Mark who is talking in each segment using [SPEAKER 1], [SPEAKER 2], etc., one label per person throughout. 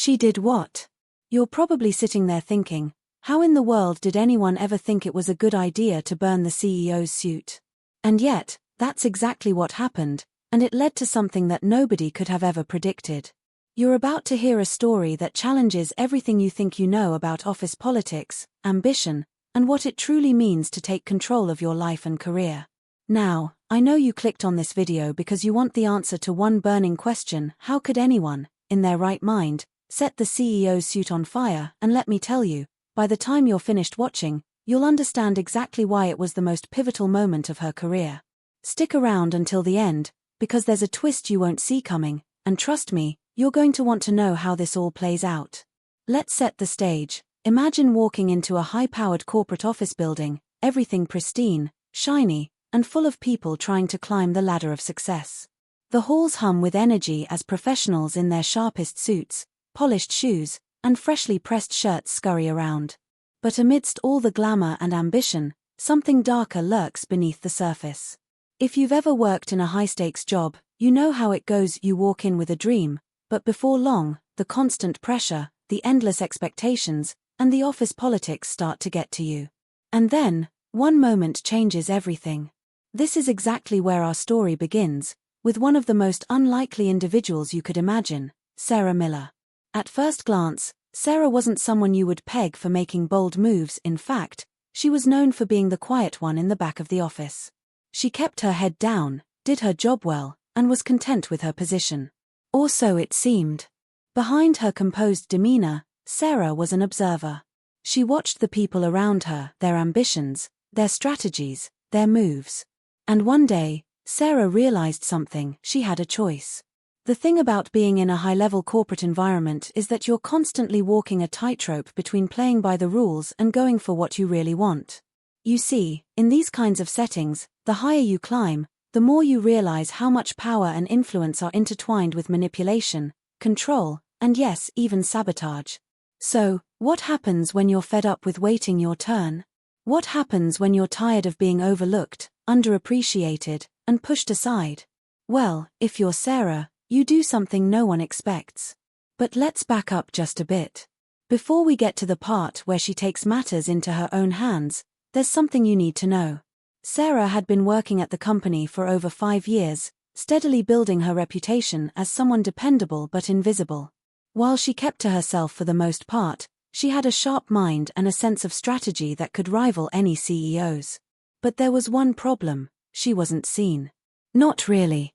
[SPEAKER 1] She did what? You're probably sitting there thinking, how in the world did anyone ever think it was a good idea to burn the CEO's suit? And yet, that's exactly what happened, and it led to something that nobody could have ever predicted. You're about to hear a story that challenges everything you think you know about office politics, ambition, and what it truly means to take control of your life and career. Now, I know you clicked on this video because you want the answer to one burning question: how could anyone, in their right mind, set the CEO's suit on fire? And let me tell you, by the time you're finished watching, you'll understand exactly why it was the most pivotal moment of her career. Stick around until the end, because there's a twist you won't see coming, and trust me, you're going to want to know how this all plays out. Let's set the stage. Imagine walking into a high-powered corporate office building, everything pristine, shiny, and full of people trying to climb the ladder of success. The halls hum with energy as professionals in their sharpest suits, polished shoes, and freshly pressed shirts scurry around. But amidst all the glamour and ambition, something darker lurks beneath the surface. If you've ever worked in a high-stakes job, you know how it goes. You walk in with a dream, but before long, the constant pressure, the endless expectations, and the office politics start to get to you. And then, one moment changes everything. This is exactly where our story begins, with one of the most unlikely individuals you could imagine, Sarah Miller. At first glance, Sarah wasn't someone you would peg for making bold moves. In fact, she was known for being the quiet one in the back of the office. She kept her head down, did her job well, and was content with her position. Or so it seemed. Behind her composed demeanor, Sarah was an observer. She watched the people around her, their ambitions, their strategies, their moves. And one day, Sarah realized something: she had a choice. The thing about being in a high-level corporate environment is that you're constantly walking a tightrope between playing by the rules and going for what you really want. You see, in these kinds of settings, the higher you climb, the more you realize how much power and influence are intertwined with manipulation, control, and yes, even sabotage. So, what happens when you're fed up with waiting your turn? What happens when you're tired of being overlooked, underappreciated, and pushed aside? Well, if you're Sarah, you do something no one expects. But let's back up just a bit. Before we get to the part where she takes matters into her own hands, there's something you need to know. Sarah had been working at the company for over 5 years, steadily building her reputation as someone dependable but invisible. While she kept to herself for the most part, she had a sharp mind and a sense of strategy that could rival any CEO's. But there was one problem: she wasn't seen. Not really.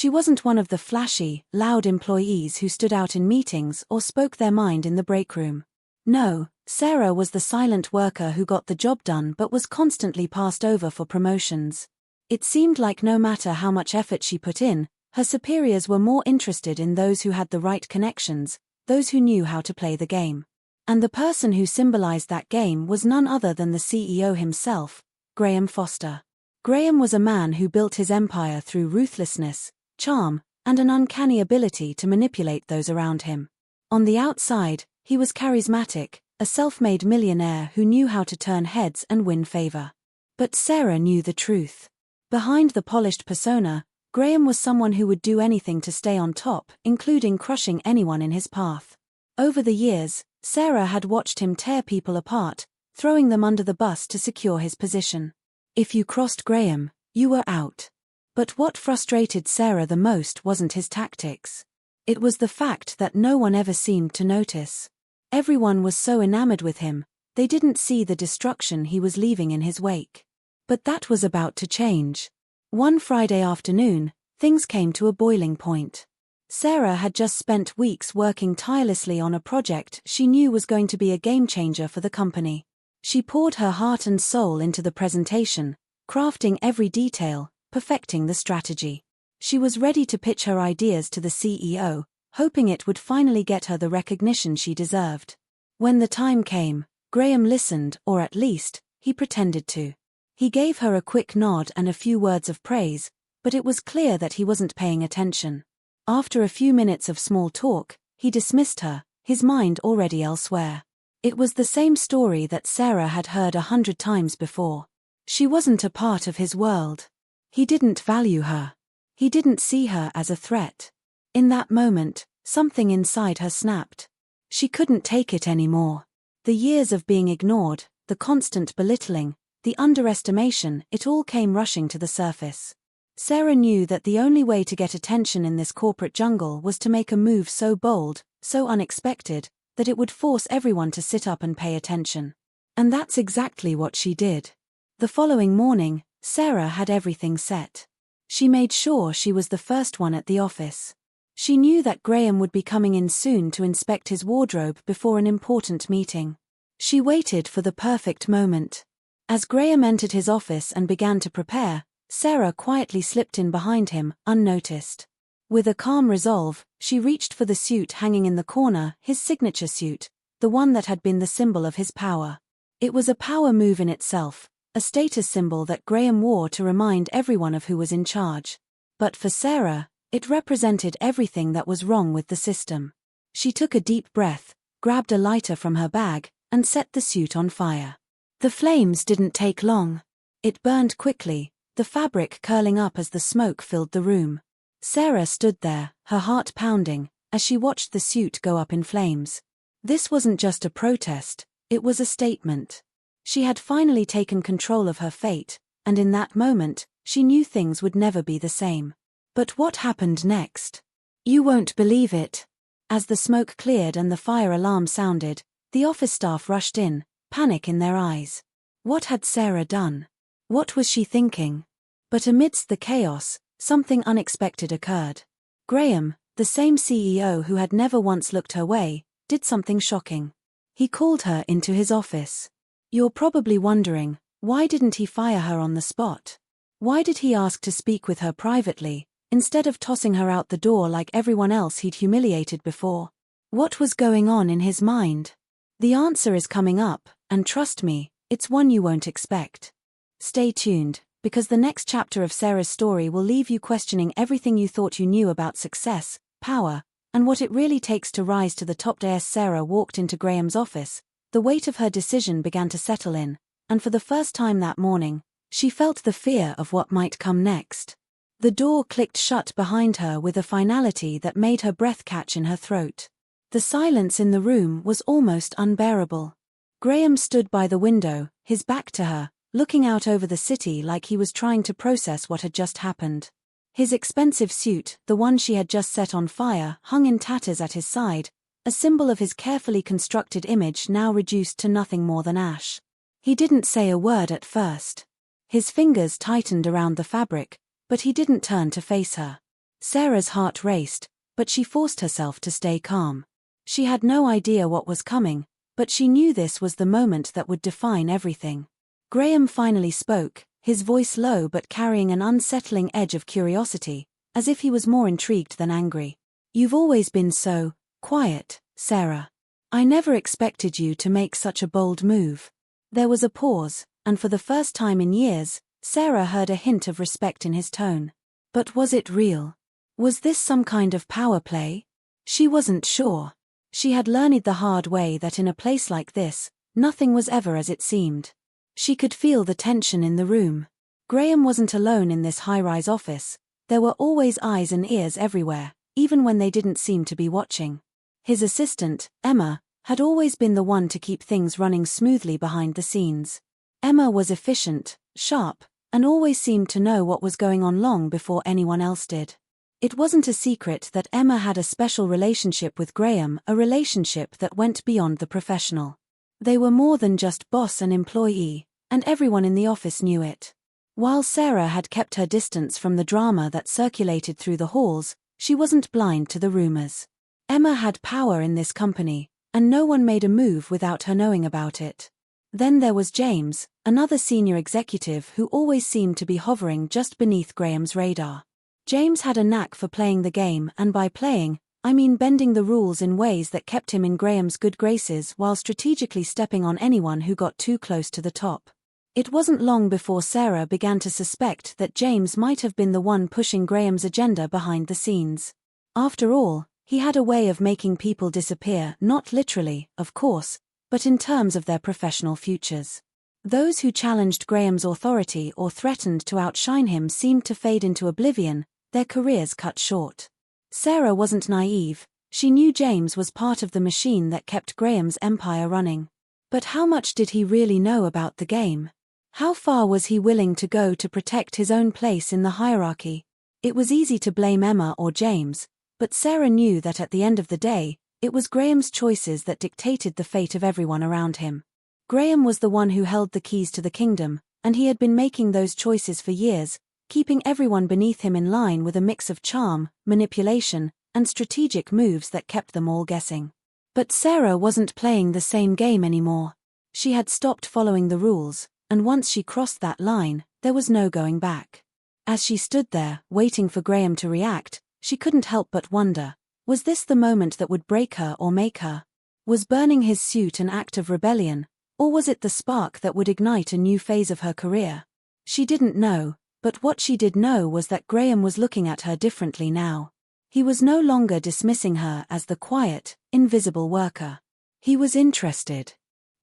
[SPEAKER 1] She wasn't one of the flashy, loud employees who stood out in meetings or spoke their mind in the break room. No, Sarah was the silent worker who got the job done but was constantly passed over for promotions. It seemed like no matter how much effort she put in, her superiors were more interested in those who had the right connections, those who knew how to play the game. And the person who symbolized that game was none other than the CEO himself, Graham Foster. Graham was a man who built his empire through ruthlessness, charm, and an uncanny ability to manipulate those around him. On the outside, he was charismatic, a self-made millionaire who knew how to turn heads and win favor. But Sarah knew the truth. Behind the polished persona, Graham was someone who would do anything to stay on top, including crushing anyone in his path. Over the years, Sarah had watched him tear people apart, throwing them under the bus to secure his position. If you crossed Graham, you were out. But what frustrated Sarah the most wasn't his tactics. It was the fact that no one ever seemed to notice. Everyone was so enamored with him, they didn't see the destruction he was leaving in his wake. But that was about to change. One Friday afternoon, things came to a boiling point. Sarah had just spent weeks working tirelessly on a project she knew was going to be a game-changer for the company. She poured her heart and soul into the presentation, crafting every detail, perfecting the strategy. She was ready to pitch her ideas to the CEO, hoping it would finally get her the recognition she deserved. When the time came, Graham listened, or at least, he pretended to. He gave her a quick nod and a few words of praise, but it was clear that he wasn't paying attention. After a few minutes of small talk, he dismissed her, his mind already elsewhere. It was the same story that Sarah had heard 100 times before. She wasn't a part of his world. He didn't value her. He didn't see her as a threat. In that moment, something inside her snapped. She couldn't take it anymore. The years of being ignored, the constant belittling, the underestimation, it all came rushing to the surface. Sarah knew that the only way to get attention in this corporate jungle was to make a move so bold, so unexpected, that it would force everyone to sit up and pay attention. And that's exactly what she did. The following morning, Sarah had everything set. She made sure she was the first one at the office. She knew that Graham would be coming in soon to inspect his wardrobe before an important meeting. She waited for the perfect moment. As Graham entered his office and began to prepare, Sarah quietly slipped in behind him, unnoticed. With a calm resolve, she reached for the suit hanging in the corner, his signature suit, the one that had been the symbol of his power. It was a power move in itself, a status symbol that Graham wore to remind everyone of who was in charge. But for Sarah, it represented everything that was wrong with the system. She took a deep breath, grabbed a lighter from her bag, and set the suit on fire. The flames didn't take long. It burned quickly, the fabric curling up as the smoke filled the room. Sarah stood there, her heart pounding, as she watched the suit go up in flames. This wasn't just a protest, it was a statement. She had finally taken control of her fate, and in that moment, she knew things would never be the same. But what happened next? You won't believe it. As the smoke cleared and the fire alarm sounded, the office staff rushed in, panic in their eyes. What had Sarah done? What was she thinking? But amidst the chaos, something unexpected occurred. Graham, the same CEO who had never once looked her way, did something shocking. He called her into his office. You're probably wondering, why didn't he fire her on the spot? Why did he ask to speak with her privately, instead of tossing her out the door like everyone else he'd humiliated before? What was going on in his mind? The answer is coming up, and trust me, it's one you won't expect. Stay tuned, because the next chapter of Sarah's story will leave you questioning everything you thought you knew about success, power, and what it really takes to rise to the top. As Sarah walked into Graham's office, the weight of her decision began to settle in, and for the first time that morning, she felt the fear of what might come next. The door clicked shut behind her with a finality that made her breath catch in her throat. The silence in the room was almost unbearable. Graham stood by the window, his back to her, looking out over the city like he was trying to process what had just happened. His expensive suit, the one she had just set on fire, hung in tatters at his side, a symbol of his carefully constructed image now reduced to nothing more than ash. He didn't say a word at first. His fingers tightened around the fabric, but he didn't turn to face her. Sarah's heart raced, but she forced herself to stay calm. She had no idea what was coming, but she knew this was the moment that would define everything. Graham finally spoke, his voice low but carrying an unsettling edge of curiosity, as if he was more intrigued than angry. You've always been so quiet, Sarah. I never expected you to make such a bold move. There was a pause, and for the first time in years, Sarah heard a hint of respect in his tone. But was it real? Was this some kind of power play? She wasn't sure. She had learned the hard way that in a place like this, nothing was ever as it seemed. She could feel the tension in the room. Graham wasn't alone in this high-rise office. There were always eyes and ears everywhere, even when they didn't seem to be watching. His assistant, Emma, had always been the one to keep things running smoothly behind the scenes. Emma was efficient, sharp, and always seemed to know what was going on long before anyone else did. It wasn't a secret that Emma had a special relationship with Graham, a relationship that went beyond the professional. They were more than just boss and employee, and everyone in the office knew it. While Sarah had kept her distance from the drama that circulated through the halls, she wasn't blind to the rumors. Emma had power in this company, and no one made a move without her knowing about it. Then there was James, another senior executive who always seemed to be hovering just beneath Graham's radar. James had a knack for playing the game, and by playing, I mean bending the rules in ways that kept him in Graham's good graces while strategically stepping on anyone who got too close to the top. It wasn't long before Sarah began to suspect that James might have been the one pushing Graham's agenda behind the scenes. After all, he had a way of making people disappear, not literally, of course, but in terms of their professional futures. Those who challenged Graham's authority or threatened to outshine him seemed to fade into oblivion, their careers cut short. Sarah wasn't naive. She knew James was part of the machine that kept Graham's empire running. But how much did he really know about the game? How far was he willing to go to protect his own place in the hierarchy? It was easy to blame Emma or James, but Sarah knew that at the end of the day, it was Graham's choices that dictated the fate of everyone around him. Graham was the one who held the keys to the kingdom, and he had been making those choices for years, keeping everyone beneath him in line with a mix of charm, manipulation, and strategic moves that kept them all guessing. But Sarah wasn't playing the same game anymore. She had stopped following the rules, and once she crossed that line, there was no going back. As she stood there, waiting for Graham to react, she couldn't help but wonder, was this the moment that would break her or make her? Was burning his suit an act of rebellion, or was it the spark that would ignite a new phase of her career? She didn't know, but what she did know was that Graham was looking at her differently now. He was no longer dismissing her as the quiet, invisible worker. He was interested.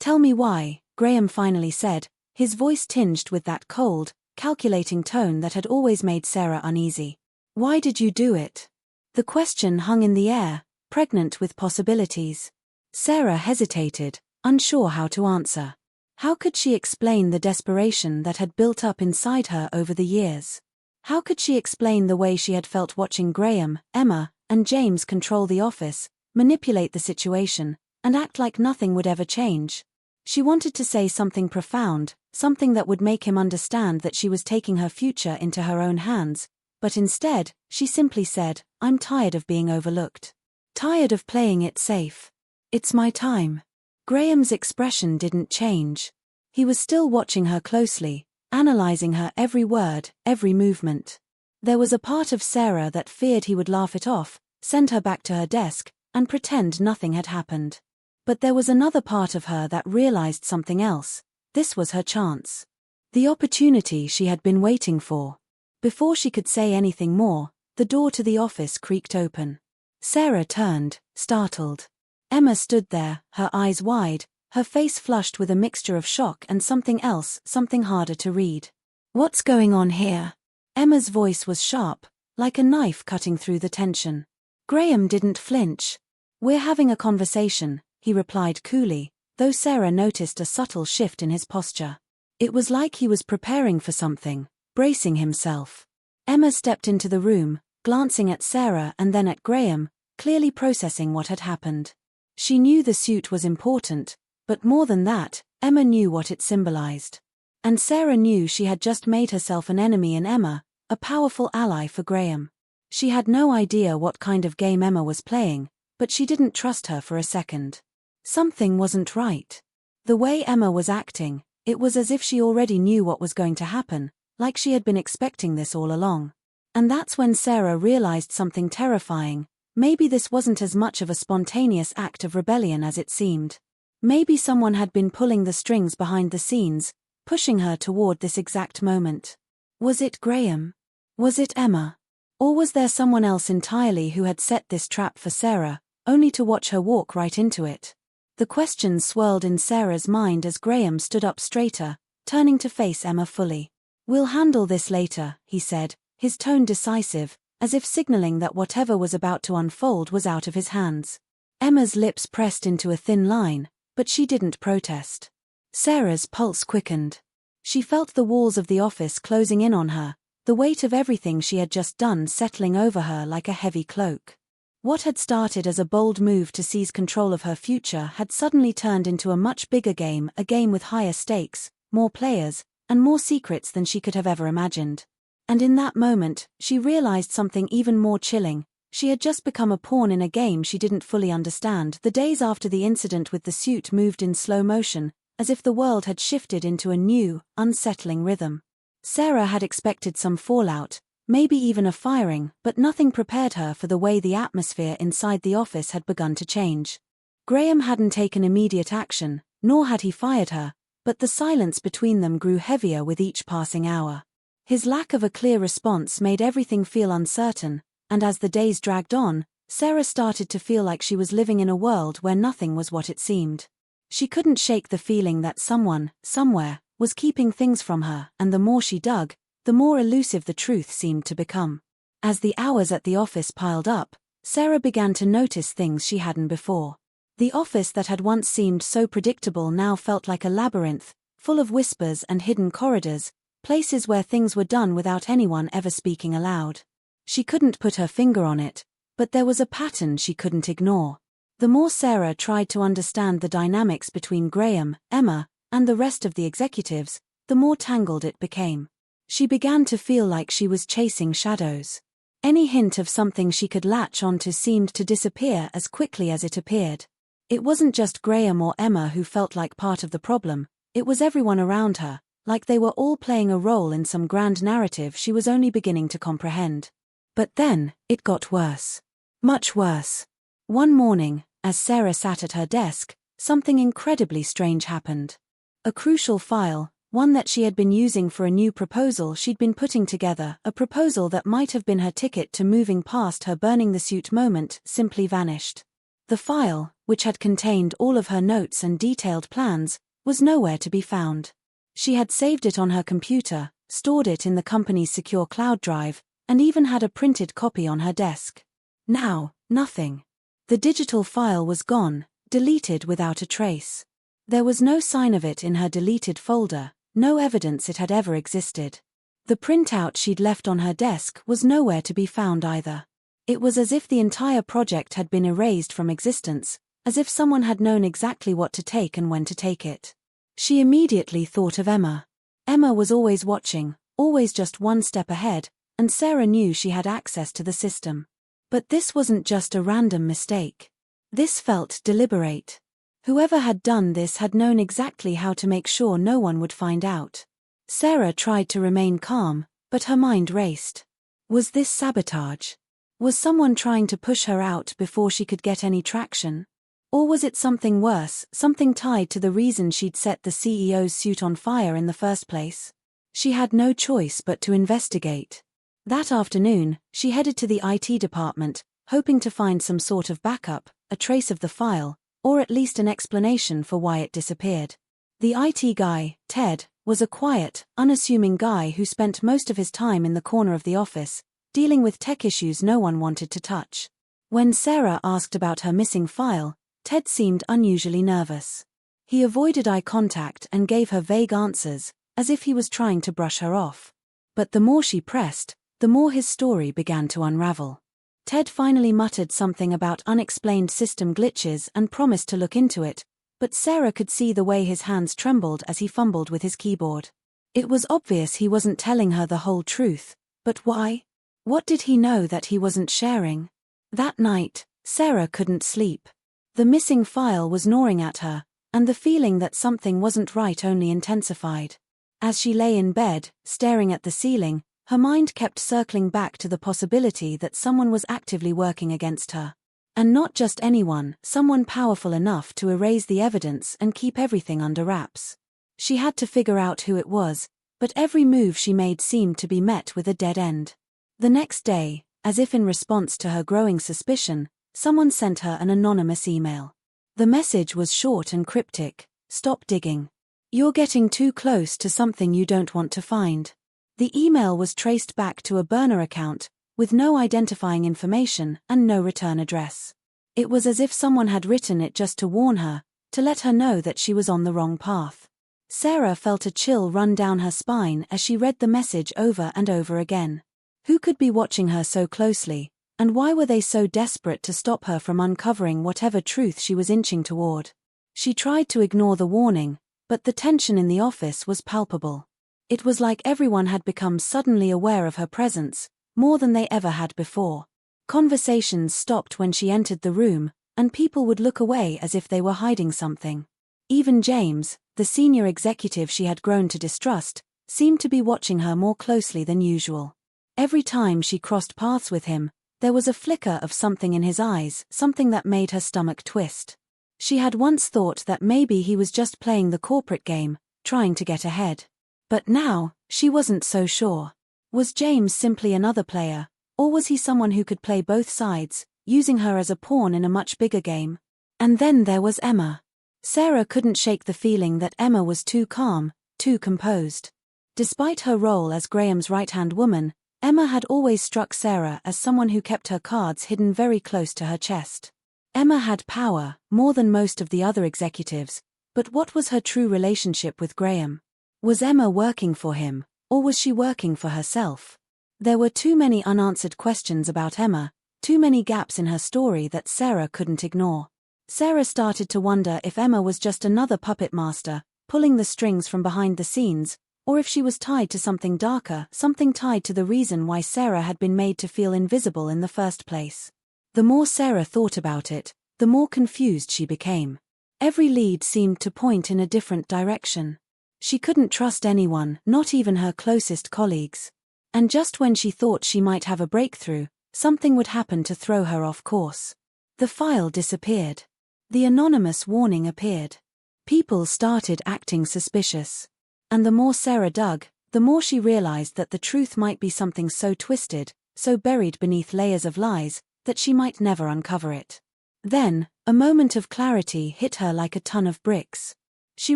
[SPEAKER 1] "Tell me why," Graham finally said, his voice tinged with that cold, calculating tone that had always made Sarah uneasy. "Why did you do it?" The question hung in the air, pregnant with possibilities. Sarah hesitated, unsure how to answer. How could she explain the desperation that had built up inside her over the years? How could she explain the way she had felt watching Graham, Emma, and James control the office, manipulate the situation, and act like nothing would ever change? She wanted to say something profound, something that would make him understand that she was taking her future into her own hands, but instead, she simply said, "I'm tired of being overlooked. Tired of playing it safe. It's my time." Graham's expression didn't change. He was still watching her closely, analyzing her every word, every movement. There was a part of Sarah that feared he would laugh it off, send her back to her desk, and pretend nothing had happened. But there was another part of her that realized something else. This was her chance. The opportunity she had been waiting for. Before she could say anything more, the door to the office creaked open. Sarah turned, startled. Emma stood there, her eyes wide, her face flushed with a mixture of shock and something else, something harder to read. "What's going on here?" Emma's voice was sharp, like a knife cutting through the tension. Graham didn't flinch. "We're having a conversation," he replied coolly, though Sarah noticed a subtle shift in his posture. It was like he was preparing for something, bracing himself. Emma stepped into the room, glancing at Sarah and then at Graham, clearly processing what had happened. She knew the suit was important, but more than that, Emma knew what it symbolized. And Sarah knew she had just made herself an enemy in Emma, a powerful ally for Graham. She had no idea what kind of game Emma was playing, but she didn't trust her for a second. Something wasn't right. The way Emma was acting, it was as if she already knew what was going to happen, like she had been expecting this all along. And that's when Sarah realized something terrifying. Maybe this wasn't as much of a spontaneous act of rebellion as it seemed. Maybe someone had been pulling the strings behind the scenes, pushing her toward this exact moment. Was it Graham? Was it Emma? Or was there someone else entirely who had set this trap for Sarah, only to watch her walk right into it? The questions swirled in Sarah's mind as Graham stood up straighter, turning to face Emma fully. "We'll handle this later," he said, his tone decisive, as if signaling that whatever was about to unfold was out of his hands. Emma's lips pressed into a thin line, but she didn't protest. Sarah's pulse quickened. She felt the walls of the office closing in on her, the weight of everything she had just done settling over her like a heavy cloak. What had started as a bold move to seize control of her future had suddenly turned into a much bigger game, a game with higher stakes, more players, and more secrets than she could have ever imagined. And in that moment, she realized something even more chilling. She had just become a pawn in a game she didn't fully understand. The days after the incident with the suit moved in slow motion, as if the world had shifted into a new, unsettling rhythm. Sarah had expected some fallout, maybe even a firing, but nothing prepared her for the way the atmosphere inside the office had begun to change. Graham hadn't taken immediate action, nor had he fired her, but the silence between them grew heavier with each passing hour. His lack of a clear response made everything feel uncertain, and as the days dragged on, Sarah started to feel like she was living in a world where nothing was what it seemed. She couldn't shake the feeling that someone, somewhere, was keeping things from her, and the more she dug, the more elusive the truth seemed to become. As the hours at the office piled up, Sarah began to notice things she hadn't before. The office that had once seemed so predictable now felt like a labyrinth, full of whispers and hidden corridors, places where things were done without anyone ever speaking aloud. She couldn't put her finger on it, but there was a pattern she couldn't ignore. The more Sarah tried to understand the dynamics between Graham, Emma, and the rest of the executives, the more tangled it became. She began to feel like she was chasing shadows. Any hint of something she could latch onto seemed to disappear as quickly as it appeared. It wasn't just Graham or Emma who felt like part of the problem, it was everyone around her, like they were all playing a role in some grand narrative she was only beginning to comprehend. But then, it got worse. Much worse. One morning, as Sarah sat at her desk, something incredibly strange happened. A crucial file, one that she had been using for a new proposal she'd been putting together, a proposal that might have been her ticket to moving past her burning the suit moment, simply vanished. The file, which had contained all of her notes and detailed plans, was nowhere to be found. She had saved it on her computer, stored it in the company's secure cloud drive, and even had a printed copy on her desk. Now, nothing. The digital file was gone, deleted without a trace. There was no sign of it in her deleted folder, no evidence it had ever existed. The printout she'd left on her desk was nowhere to be found either. It was as if the entire project had been erased from existence, as if someone had known exactly what to take and when to take it. She immediately thought of Emma. Emma was always watching, always just one step ahead, and Sarah knew she had access to the system. But this wasn't just a random mistake. This felt deliberate. Whoever had done this had known exactly how to make sure no one would find out. Sarah tried to remain calm, but her mind raced. Was this sabotage? Was someone trying to push her out before she could get any traction? Or was it something worse, something tied to the reason she'd set the CEO's suit on fire in the first place? She had no choice but to investigate. That afternoon, she headed to the IT department, hoping to find some sort of backup, a trace of the file, or at least an explanation for why it disappeared. The IT guy, Ted, was a quiet, unassuming guy who spent most of his time in the corner of the office, dealing with tech issues no one wanted to touch. When Sarah asked about her missing file, Ted seemed unusually nervous. He avoided eye contact and gave her vague answers, as if he was trying to brush her off. But the more she pressed, the more his story began to unravel. Ted finally muttered something about unexplained system glitches and promised to look into it, but Sarah could see the way his hands trembled as he fumbled with his keyboard. It was obvious he wasn't telling her the whole truth, but why? What did he know that he wasn't sharing? That night, Sarah couldn't sleep. The missing file was gnawing at her, and the feeling that something wasn't right only intensified. As she lay in bed, staring at the ceiling, her mind kept circling back to the possibility that someone was actively working against her. And not just anyone, someone powerful enough to erase the evidence and keep everything under wraps. She had to figure out who it was, but every move she made seemed to be met with a dead end. The next day, as if in response to her growing suspicion, someone sent her an anonymous email. The message was short and cryptic: "Stop digging. You're getting too close to something you don't want to find." The email was traced back to a burner account, with no identifying information and no return address. It was as if someone had written it just to warn her, to let her know that she was on the wrong path. Sarah felt a chill run down her spine as she read the message over and over again. Who could be watching her so closely, and why were they so desperate to stop her from uncovering whatever truth she was inching toward? She tried to ignore the warning, but the tension in the office was palpable. It was like everyone had become suddenly aware of her presence, more than they ever had before. Conversations stopped when she entered the room, and people would look away as if they were hiding something. Even James, the senior executive she had grown to distrust, seemed to be watching her more closely than usual. Every time she crossed paths with him, there was a flicker of something in his eyes, something that made her stomach twist. She had once thought that maybe he was just playing the corporate game, trying to get ahead. But now, she wasn't so sure. Was James simply another player, or was he someone who could play both sides, using her as a pawn in a much bigger game? And then there was Emma. Sarah couldn't shake the feeling that Emma was too calm, too composed. Despite her role as Graham's right-hand woman, Emma had always struck Sarah as someone who kept her cards hidden very close to her chest. Emma had power, more than most of the other executives, but what was her true relationship with Graham? Was Emma working for him, or was she working for herself? There were too many unanswered questions about Emma, too many gaps in her story that Sarah couldn't ignore. Sarah started to wonder if Emma was just another puppet master, pulling the strings from behind the scenes, or if she was tied to something darker, something tied to the reason why Sarah had been made to feel invisible in the first place. The more Sarah thought about it, the more confused she became. Every lead seemed to point in a different direction. She couldn't trust anyone, not even her closest colleagues. And just when she thought she might have a breakthrough, something would happen to throw her off course. The file disappeared. The anonymous warning appeared. People started acting suspicious. And the more Sarah dug, the more she realized that the truth might be something so twisted, so buried beneath layers of lies, that she might never uncover it. Then, a moment of clarity hit her like a ton of bricks. She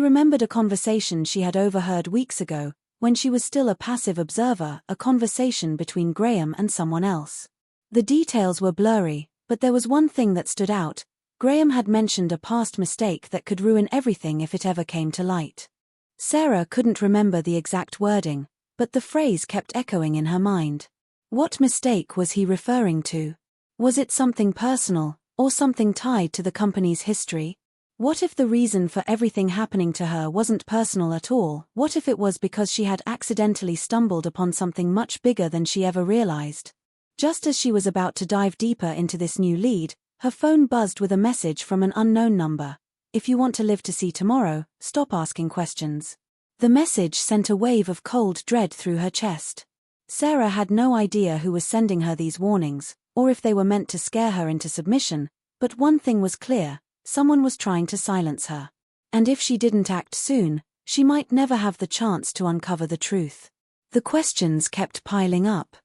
[SPEAKER 1] remembered a conversation she had overheard weeks ago, when she was still a passive observer, a conversation between Graham and someone else. The details were blurry, but there was one thing that stood out. Graham had mentioned a past mistake that could ruin everything if it ever came to light. Sarah couldn't remember the exact wording, but the phrase kept echoing in her mind. What mistake was he referring to? Was it something personal, or something tied to the company's history? What if the reason for everything happening to her wasn't personal at all? What if it was because she had accidentally stumbled upon something much bigger than she ever realized? Just as she was about to dive deeper into this new lead, her phone buzzed with a message from an unknown number. If you want to live to see tomorrow, stop asking questions. The message sent a wave of cold dread through her chest. Sarah had no idea who was sending her these warnings, or if they were meant to scare her into submission, but one thing was clear, someone was trying to silence her. And if she didn't act soon, she might never have the chance to uncover the truth. The questions kept piling up.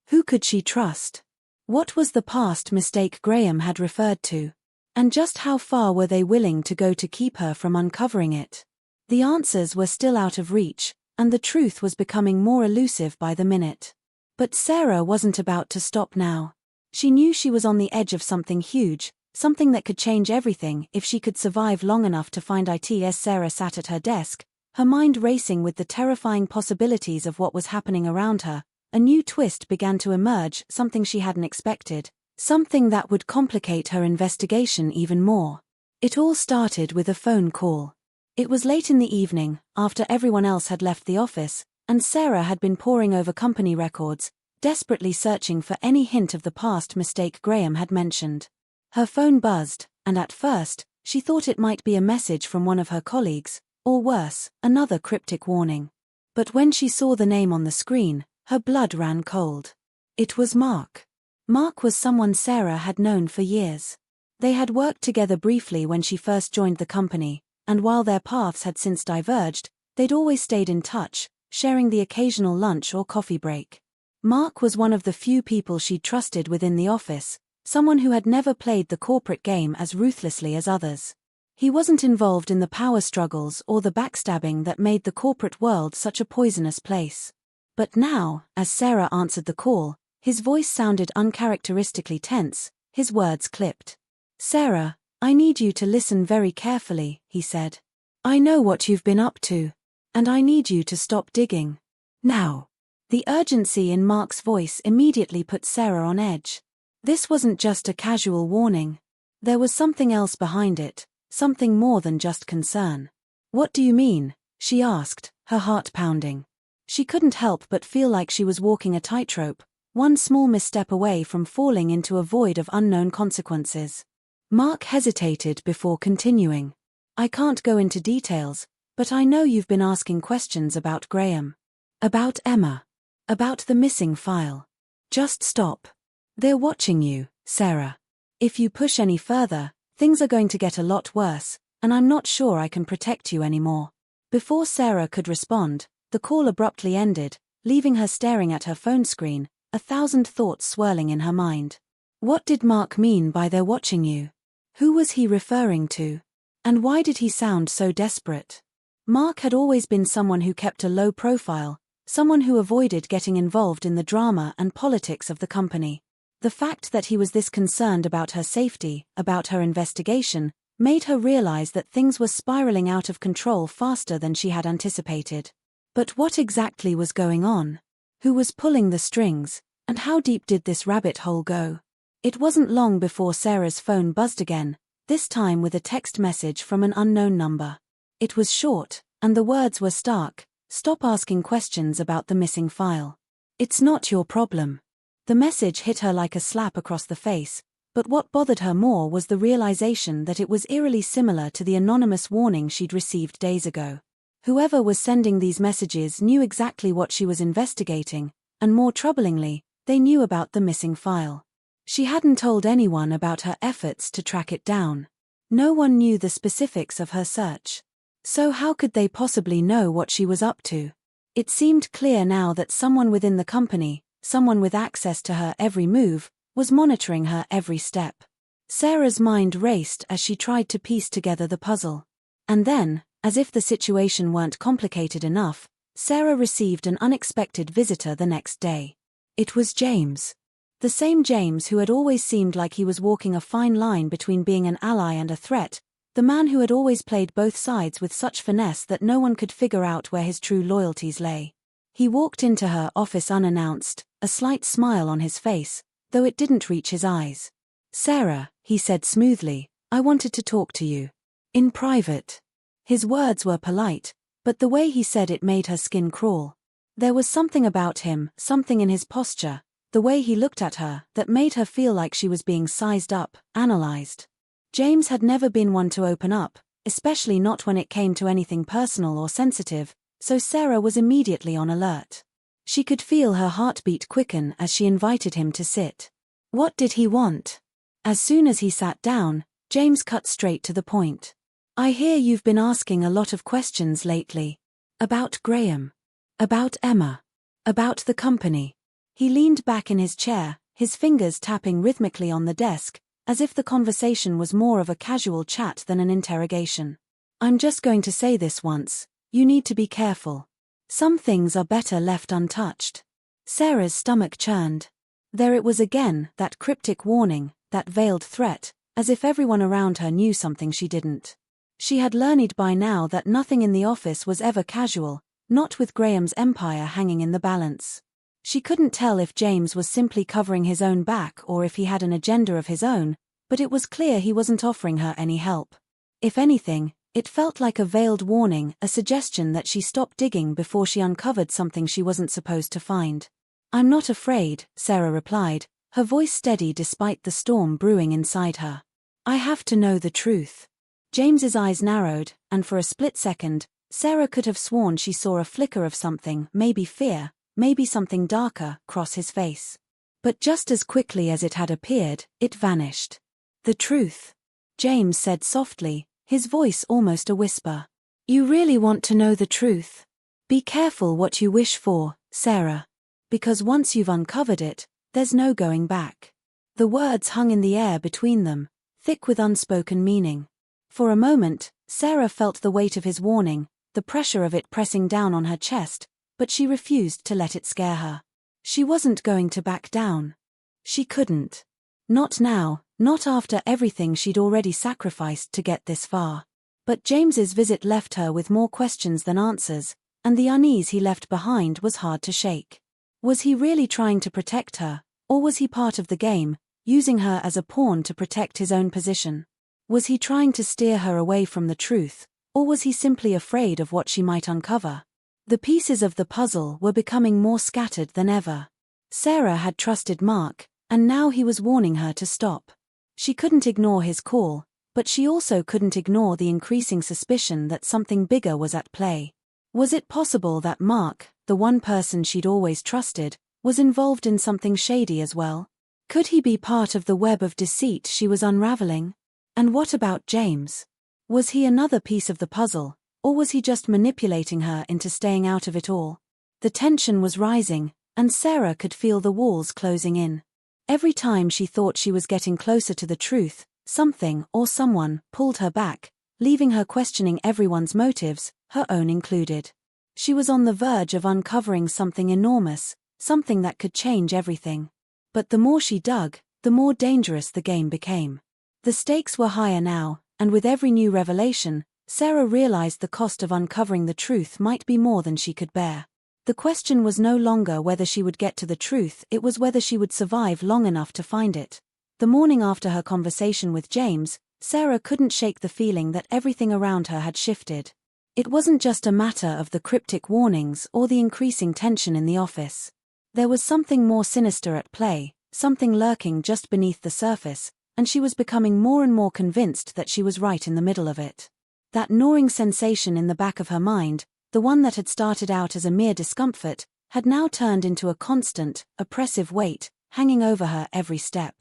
[SPEAKER 1] Who could she trust? What was the past mistake Graham had referred to? And just how far were they willing to go to keep her from uncovering it? The answers were still out of reach, and the truth was becoming more elusive by the minute. But Sarah wasn't about to stop now. She knew she was on the edge of something huge, something that could change everything if she could survive long enough to find it. As Sarah sat at her desk, her mind racing with the terrifying possibilities of what was happening around her, a new twist began to emerge, something she hadn't expected. Something that would complicate her investigation even more. It all started with a phone call. It was late in the evening, after everyone else had left the office, and Sarah had been poring over company records, desperately searching for any hint of the past mistake Graham had mentioned. Her phone buzzed, and at first, she thought it might be a message from one of her colleagues, or worse, another cryptic warning. But when she saw the name on the screen, her blood ran cold. It was Mark. Mark was someone Sarah had known for years. They had worked together briefly when she first joined the company, and while their paths had since diverged, they'd always stayed in touch, sharing the occasional lunch or coffee break. Mark was one of the few people she'd trusted within the office, someone who had never played the corporate game as ruthlessly as others. He wasn't involved in the power struggles or the backstabbing that made the corporate world such a poisonous place. But now, as Sarah answered the call, his voice sounded uncharacteristically tense, his words clipped. "Sarah, I need you to listen very carefully," he said. "I know what you've been up to. And I need you to stop digging. Now." The urgency in Mark's voice immediately put Sarah on edge. This wasn't just a casual warning. There was something else behind it, something more than just concern. "What do you mean?" she asked, her heart pounding. She couldn't help but feel like she was walking a tightrope, one small misstep away from falling into a void of unknown consequences. Mark hesitated before continuing. "I can't go into details, but I know you've been asking questions about Graham. About Emma. About the missing file. Just stop. They're watching you, Sarah. If you push any further, things are going to get a lot worse, and I'm not sure I can protect you anymore." Before Sarah could respond, the call abruptly ended, leaving her staring at her phone screen, 1,000 thoughts swirling in her mind. What did Mark mean by "they're watching you"? Who was he referring to? And why did he sound so desperate? Mark had always been someone who kept a low profile, someone who avoided getting involved in the drama and politics of the company. The fact that he was this concerned about her safety, about her investigation, made her realize that things were spiraling out of control faster than she had anticipated. But what exactly was going on? Who was pulling the strings, and how deep did this rabbit hole go? It wasn't long before Sarah's phone buzzed again, this time with a text message from an unknown number. It was short, and the words were stark: "Stop asking questions about the missing file. It's not your problem." The message hit her like a slap across the face, but what bothered her more was the realization that it was eerily similar to the anonymous warning she'd received days ago. Whoever was sending these messages knew exactly what she was investigating, and more troublingly, they knew about the missing file. She hadn't told anyone about her efforts to track it down. No one knew the specifics of her search. So how could they possibly know what she was up to? It seemed clear now that someone within the company, someone with access to her every move, was monitoring her every step. Sarah's mind raced as she tried to piece together the puzzle. And then, as if the situation weren't complicated enough, Sarah received an unexpected visitor the next day. It was James. The same James who had always seemed like he was walking a fine line between being an ally and a threat, the man who had always played both sides with such finesse that no one could figure out where his true loyalties lay. He walked into her office unannounced, a slight smile on his face, though it didn't reach his eyes. "Sarah," he said smoothly, "I wanted to talk to you. In private." His words were polite, but the way he said it made her skin crawl. There was something about him, something in his posture, the way he looked at her, that made her feel like she was being sized up, analyzed. James had never been one to open up, especially not when it came to anything personal or sensitive, so Sarah was immediately on alert. She could feel her heartbeat quicken as she invited him to sit. What did he want? As soon as he sat down, James cut straight to the point. "I hear you've been asking a lot of questions lately. About Graham. About Emma. About the company." He leaned back in his chair, his fingers tapping rhythmically on the desk, as if the conversation was more of a casual chat than an interrogation. "I'm just going to say this once. You need to be careful. Some things are better left untouched." Sarah's stomach churned. There it was again, that cryptic warning, that veiled threat, as if everyone around her knew something she didn't. She had learned by now that nothing in the office was ever casual, not with Graham's empire hanging in the balance. She couldn't tell if James was simply covering his own back or if he had an agenda of his own, but it was clear he wasn't offering her any help. If anything, it felt like a veiled warning, a suggestion that she stop digging before she uncovered something she wasn't supposed to find. "I'm not afraid," Sarah replied, her voice steady despite the storm brewing inside her. "I have to know the truth." James's eyes narrowed, and for a split second, Sarah could have sworn she saw a flicker of something, maybe fear, maybe something darker, cross his face. But just as quickly as it had appeared, it vanished. "The truth," James said softly, his voice almost a whisper. "You really want to know the truth? Be careful what you wish for, Sarah. Because once you've uncovered it, there's no going back." The words hung in the air between them, thick with unspoken meaning. For a moment, Sarah felt the weight of his warning, the pressure of it pressing down on her chest, but she refused to let it scare her. She wasn't going to back down. She couldn't. Not now, not after everything she'd already sacrificed to get this far. But James's visit left her with more questions than answers, and the unease he left behind was hard to shake. Was he really trying to protect her, or was he part of the game, using her as a pawn to protect his own position? Was he trying to steer her away from the truth, or was he simply afraid of what she might uncover? The pieces of the puzzle were becoming more scattered than ever. Sarah had trusted Mark, and now he was warning her to stop. She couldn't ignore his call, but she also couldn't ignore the increasing suspicion that something bigger was at play. Was it possible that Mark, the one person she'd always trusted, was involved in something shady as well? Could he be part of the web of deceit she was unraveling? And what about James? Was he another piece of the puzzle, or was he just manipulating her into staying out of it all? The tension was rising, and Sarah could feel the walls closing in. Every time she thought she was getting closer to the truth, something or someone pulled her back, leaving her questioning everyone's motives, her own included. She was on the verge of uncovering something enormous, something that could change everything. But the more she dug, the more dangerous the game became. The stakes were higher now, and with every new revelation, Sarah realized the cost of uncovering the truth might be more than she could bear. The question was no longer whether she would get to the truth, it was whether she would survive long enough to find it. The morning after her conversation with James, Sarah couldn't shake the feeling that everything around her had shifted. It wasn't just a matter of the cryptic warnings or the increasing tension in the office. There was something more sinister at play, something lurking just beneath the surface, and she was becoming more and more convinced that she was right in the middle of it. That gnawing sensation in the back of her mind, the one that had started out as a mere discomfort, had now turned into a constant, oppressive weight, hanging over her every step.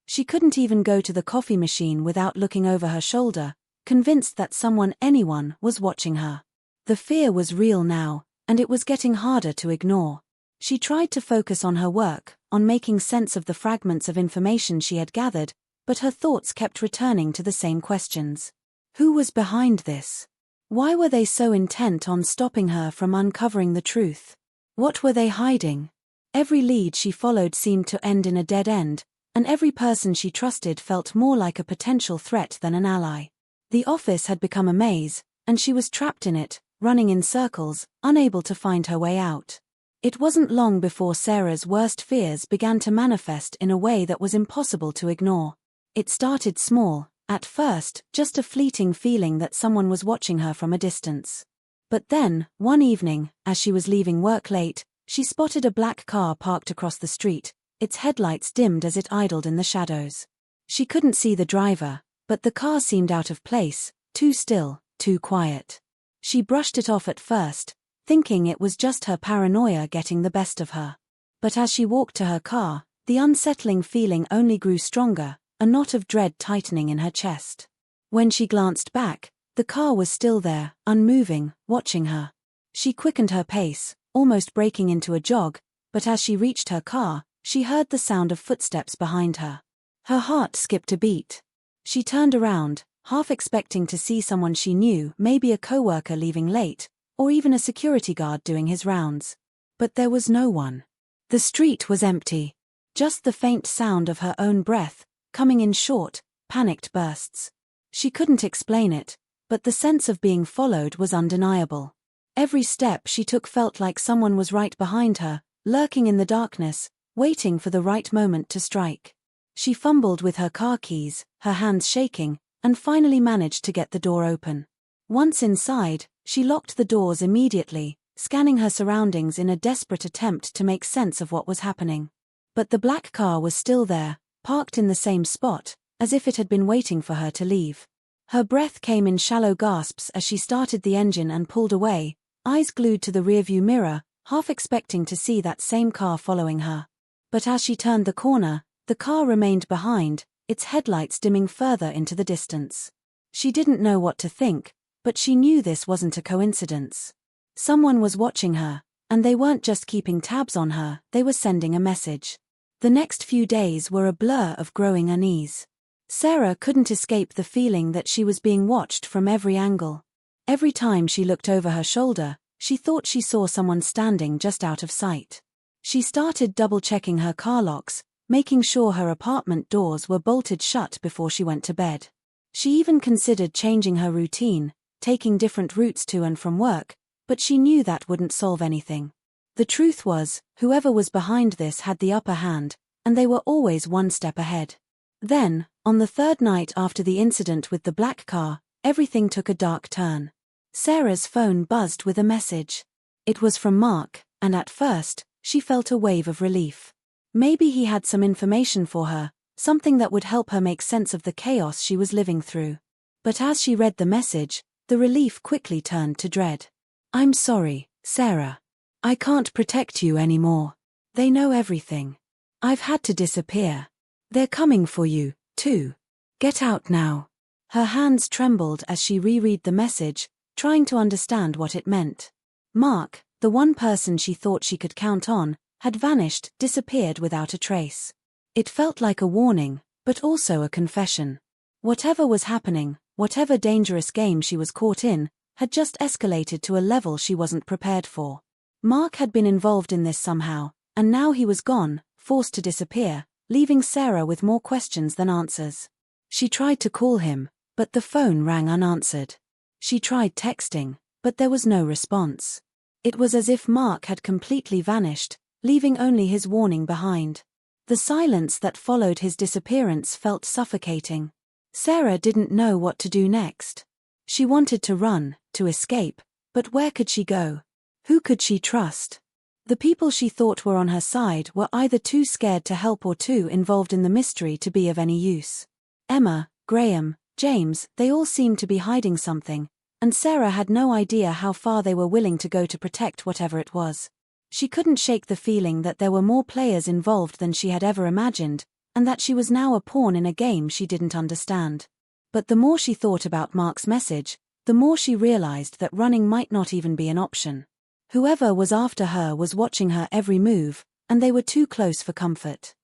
[SPEAKER 1] She couldn't even go to the coffee machine without looking over her shoulder, convinced that anyone was watching her. The fear was real now, and it was getting harder to ignore. She tried to focus on her work, on making sense of the fragments of information she had gathered, but her thoughts kept returning to the same questions. Who was behind this? Why were they so intent on stopping her from uncovering the truth? What were they hiding? Every lead she followed seemed to end in a dead end, and every person she trusted felt more like a potential threat than an ally. The office had become a maze, and she was trapped in it, running in circles, unable to find her way out. It wasn't long before Sarah's worst fears began to manifest in a way that was impossible to ignore. It started small, at first, just a fleeting feeling that someone was watching her from a distance. But then, one evening, as she was leaving work late, she spotted a black car parked across the street, its headlights dimmed as it idled in the shadows. She couldn't see the driver, but the car seemed out of place, too still, too quiet. She brushed it off at first, thinking it was just her paranoia getting the best of her. But as she walked to her car, the unsettling feeling only grew stronger, a knot of dread tightening in her chest. When she glanced back, the car was still there, unmoving, watching her. She quickened her pace, almost breaking into a jog, but as she reached her car, she heard the sound of footsteps behind her. Her heart skipped a beat. She turned around, half expecting to see someone she knew, maybe a coworker leaving late, or even a security guard doing his rounds. But there was no one. The street was empty. Just the faint sound of her own breath, coming in short, panicked bursts. She couldn't explain it, but the sense of being followed was undeniable. Every step she took felt like someone was right behind her, lurking in the darkness, waiting for the right moment to strike. She fumbled with her car keys, her hands shaking, and finally managed to get the door open. Once inside, she locked the doors immediately, scanning her surroundings in a desperate attempt to make sense of what was happening. But the black car was still there, parked in the same spot, as if it had been waiting for her to leave. Her breath came in shallow gasps as she started the engine and pulled away, eyes glued to the rearview mirror, half expecting to see that same car following her. But as she turned the corner, the car remained behind, its headlights dimming further into the distance. She didn't know what to think, but she knew this wasn't a coincidence. Someone was watching her, and they weren't just keeping tabs on her, they were sending a message. The next few days were a blur of growing unease. Sarah couldn't escape the feeling that she was being watched from every angle. Every time she looked over her shoulder, she thought she saw someone standing just out of sight. She started double-checking her car locks, making sure her apartment doors were bolted shut before she went to bed. She even considered changing her routine, taking different routes to and from work, but she knew that wouldn't solve anything. The truth was, whoever was behind this had the upper hand, and they were always one step ahead. Then, on the third night after the incident with the black car, everything took a dark turn. Sarah's phone buzzed with a message. It was from Mark, and at first, she felt a wave of relief. Maybe he had some information for her, something that would help her make sense of the chaos she was living through. But as she read the message, the relief quickly turned to dread. "I'm sorry, Sarah. I can't protect you anymore. They know everything. I've had to disappear. They're coming for you, too. Get out now." Her hands trembled as she reread the message, trying to understand what it meant. Mark, the one person she thought she could count on, had vanished, disappeared without a trace. It felt like a warning, but also a confession. Whatever was happening, whatever dangerous game she was caught in, had just escalated to a level she wasn't prepared for. Mark had been involved in this somehow, and now he was gone, forced to disappear, leaving Sarah with more questions than answers. She tried to call him, but the phone rang unanswered. She tried texting, but there was no response. It was as if Mark had completely vanished, leaving only his warning behind. The silence that followed his disappearance felt suffocating. Sarah didn't know what to do next. She wanted to run, to escape, but where could she go? Who could she trust? The people she thought were on her side were either too scared to help or too involved in the mystery to be of any use. Emma, Graham, James, they all seemed to be hiding something, and Sarah had no idea how far they were willing to go to protect whatever it was. She couldn't shake the feeling that there were more players involved than she had ever imagined, and that she was now a pawn in a game she didn't understand. But the more she thought about Mark's message, the more she realized that running might not even be an option. Whoever was after her was watching her every move, and they were too close for comfort.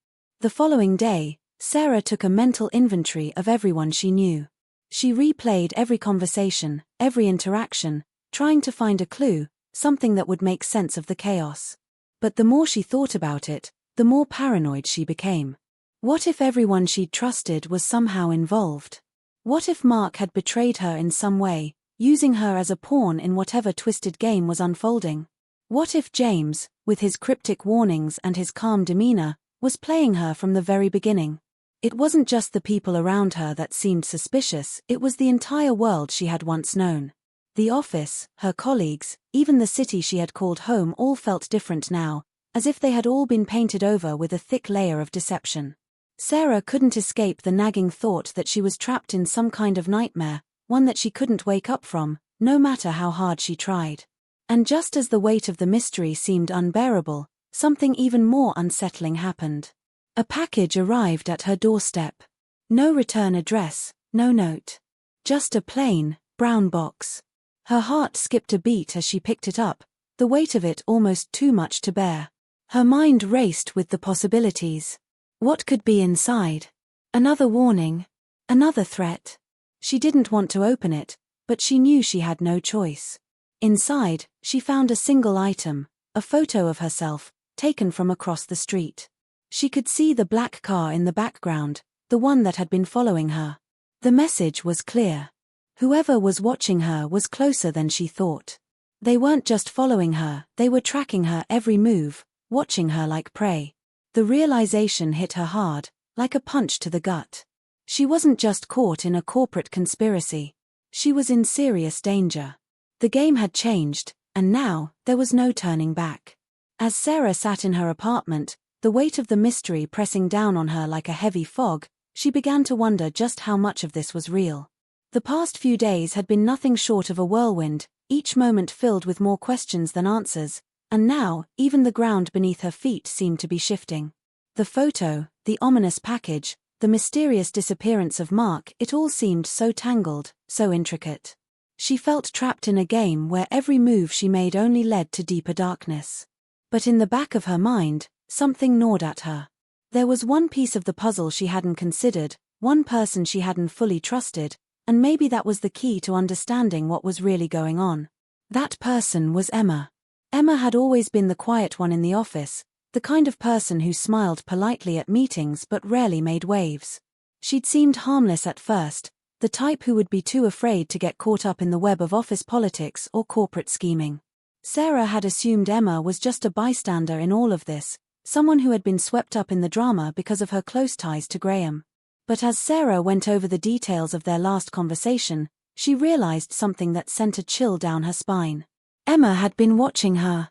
[SPEAKER 1] The following day, Sarah took a mental inventory of everyone she knew. She replayed every conversation, every interaction, trying to find a clue, something that would make sense of the chaos. But the more she thought about it, the more paranoid she became. What if everyone she'd trusted was somehow involved? What if Mark had betrayed her in some way, using her as a pawn in whatever twisted game was unfolding? What if James, with his cryptic warnings and his calm demeanor, was playing her from the very beginning? It wasn't just the people around her that seemed suspicious, it was the entire world she had once known. The office, her colleagues, even the city she had called home all felt different now, as if they had all been painted over with a thick layer of deception. Sarah couldn't escape the nagging thought that she was trapped in some kind of nightmare, one that she couldn't wake up from, no matter how hard she tried. And just as the weight of the mystery seemed unbearable, something even more unsettling happened. A package arrived at her doorstep. No return address, no note. Just a plain, brown box. Her heart skipped a beat as she picked it up, the weight of it almost too much to bear. Her mind raced with the possibilities. What could be inside? Another warning? Another threat? She didn't want to open it, but she knew she had no choice. Inside, she found a single item, a photo of herself, taken from across the street. She could see the black car in the background, the one that had been following her. The message was clear. Whoever was watching her was closer than she thought. They weren't just following her, they were tracking her every move, watching her like prey. The realization hit her hard, like a punch to the gut. She wasn't just caught in a corporate conspiracy. She was in serious danger. The game had changed, and now, there was no turning back. As Sarah sat in her apartment, the weight of the mystery pressing down on her like a heavy fog, she began to wonder just how much of this was real. The past few days had been nothing short of a whirlwind, each moment filled with more questions than answers, and now, even the ground beneath her feet seemed to be shifting. The photo, the ominous package, the mysterious disappearance of Mark, it all seemed so tangled, so intricate. She felt trapped in a game where every move she made only led to deeper darkness. But in the back of her mind, something gnawed at her. There was one piece of the puzzle she hadn't considered, one person she hadn't fully trusted, and maybe that was the key to understanding what was really going on. That person was Emma. Emma had always been the quiet one in the office, the kind of person who smiled politely at meetings but rarely made waves. She'd seemed harmless at first, the type who would be too afraid to get caught up in the web of office politics or corporate scheming. Sarah had assumed Emma was just a bystander in all of this, someone who had been swept up in the drama because of her close ties to Graham. But as Sarah went over the details of their last conversation, she realized something that sent a chill down her spine. Emma had been watching her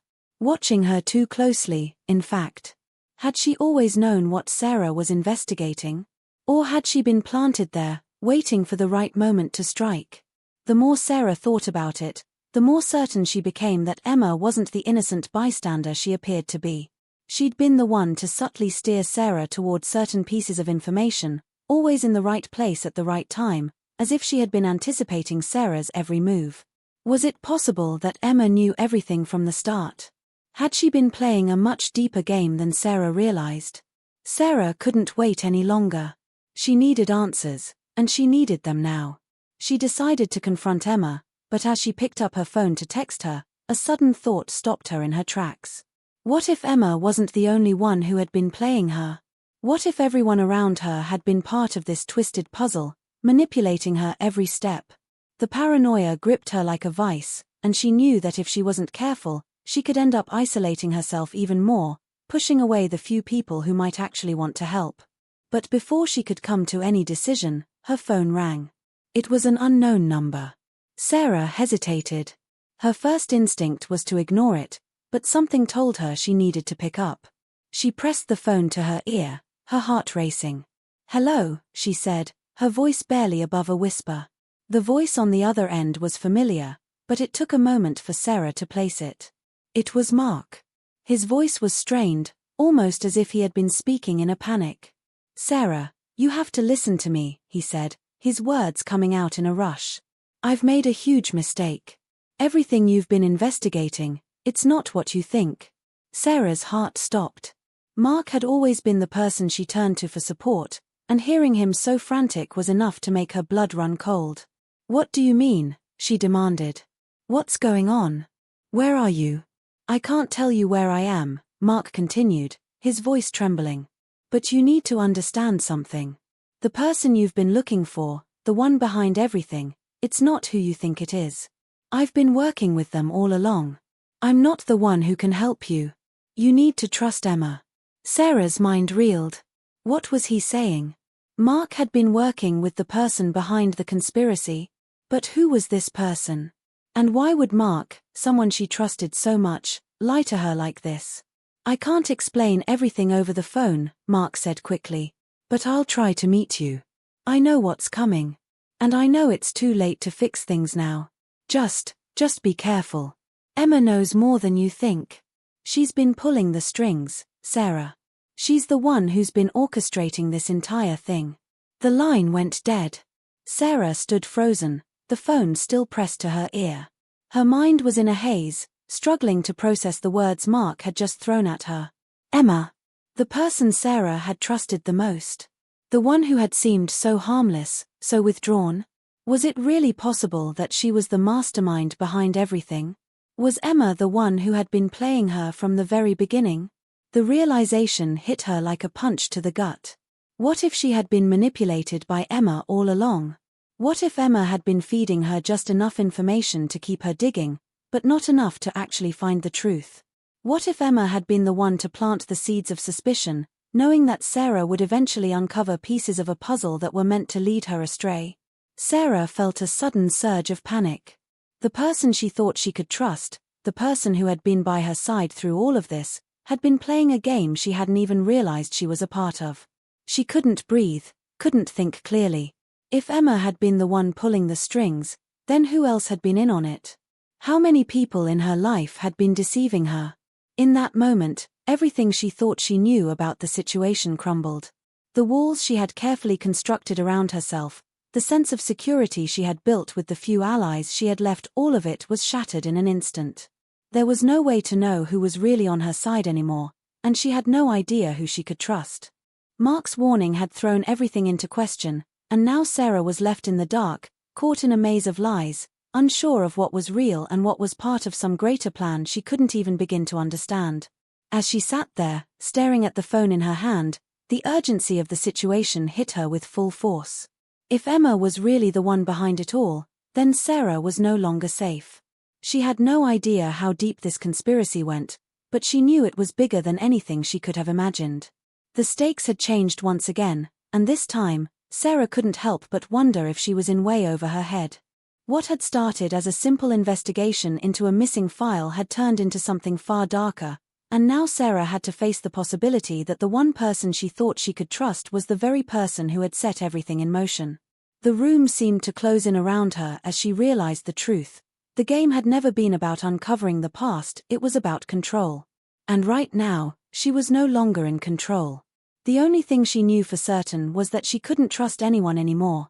[SPEAKER 1] too closely, in fact. Had she always known what Sarah was investigating? Or had she been planted there, waiting for the right moment to strike? The more Sarah thought about it, the more certain she became that Emma wasn't the innocent bystander she appeared to be. She'd been the one to subtly steer Sarah toward certain pieces of information, always in the right place at the right time, as if she had been anticipating Sarah's every move. Was it possible that Emma knew everything from the start? Had she been playing a much deeper game than Sarah realized? Sarah couldn't wait any longer. She needed answers, and she needed them now. She decided to confront Emma, but as she picked up her phone to text her, a sudden thought stopped her in her tracks. What if Emma wasn't the only one who had been playing her? What if everyone around her had been part of this twisted puzzle, manipulating her every step? The paranoia gripped her like a vice, and she knew that if she wasn't careful, she could end up isolating herself even more, pushing away the few people who might actually want to help. But before she could come to any decision, her phone rang. It was an unknown number. Sarah hesitated. Her first instinct was to ignore it, but something told her she needed to pick up. She pressed the phone to her ear, her heart racing. "Hello," she said, her voice barely above a whisper. The voice on the other end was familiar, but it took a moment for Sarah to place it. It was Mark. His voice was strained, almost as if he had been speaking in a panic. "Sarah, you have to listen to me," he said, his words coming out in a rush. "I've made a huge mistake. Everything you've been investigating, it's not what you think." Sarah's heart stopped. Mark had always been the person she turned to for support, and hearing him so frantic was enough to make her blood run cold. "What do you mean?" she demanded. "What's going on? Where are you?" "I can't tell you where I am," Mark continued, his voice trembling. "But you need to understand something. The person you've been looking for, the one behind everything, it's not who you think it is. I've been working with them all along. I'm not the one who can help you. You need to trust Emma." Sarah's mind reeled. What was he saying? Mark had been working with the person behind the conspiracy. But who was this person? And why would Mark, someone she trusted so much, lie to her like this? "I can't explain everything over the phone," Mark said quickly. "But I'll try to meet you. I know what's coming. And I know it's too late to fix things now. Just be careful. Emma knows more than you think. She's been pulling the strings, Sarah. She's the one who's been orchestrating this entire thing." The line went dead. Sarah stood frozen, the phone still pressed to her ear. Her mind was in a haze, struggling to process the words Mark had just thrown at her. Emma. The person Sarah had trusted the most. The one who had seemed so harmless, so withdrawn. Was it really possible that she was the mastermind behind everything? Was Emma the one who had been playing her from the very beginning? The realization hit her like a punch to the gut. What if she had been manipulated by Emma all along? What if Emma had been feeding her just enough information to keep her digging, but not enough to actually find the truth? What if Emma had been the one to plant the seeds of suspicion, knowing that Sarah would eventually uncover pieces of a puzzle that were meant to lead her astray? Sarah felt a sudden surge of panic. The person she thought she could trust, the person who had been by her side through all of this, had been playing a game she hadn't even realized she was a part of. She couldn't breathe, couldn't think clearly. If Emma had been the one pulling the strings, then who else had been in on it? How many people in her life had been deceiving her? In that moment, everything she thought she knew about the situation crumbled. The walls she had carefully constructed around herself, the sense of security she had built with the few allies she had left, all of it was shattered in an instant. There was no way to know who was really on her side anymore, and she had no idea who she could trust. Mark's warning had thrown everything into question, and now Sarah was left in the dark, caught in a maze of lies, unsure of what was real and what was part of some greater plan she couldn't even begin to understand. As she sat there, staring at the phone in her hand, the urgency of the situation hit her with full force. If Emma was really the one behind it all, then Sarah was no longer safe. She had no idea how deep this conspiracy went, but she knew it was bigger than anything she could have imagined. The stakes had changed once again, and this time, Sarah couldn't help but wonder if she was in way over her head. What had started as a simple investigation into a missing file had turned into something far darker, and now Sarah had to face the possibility that the one person she thought she could trust was the very person who had set everything in motion. The room seemed to close in around her as she realized the truth. The game had never been about uncovering the past, it was about control. And right now, she was no longer in control. The only thing she knew for certain was that she couldn't trust anyone anymore.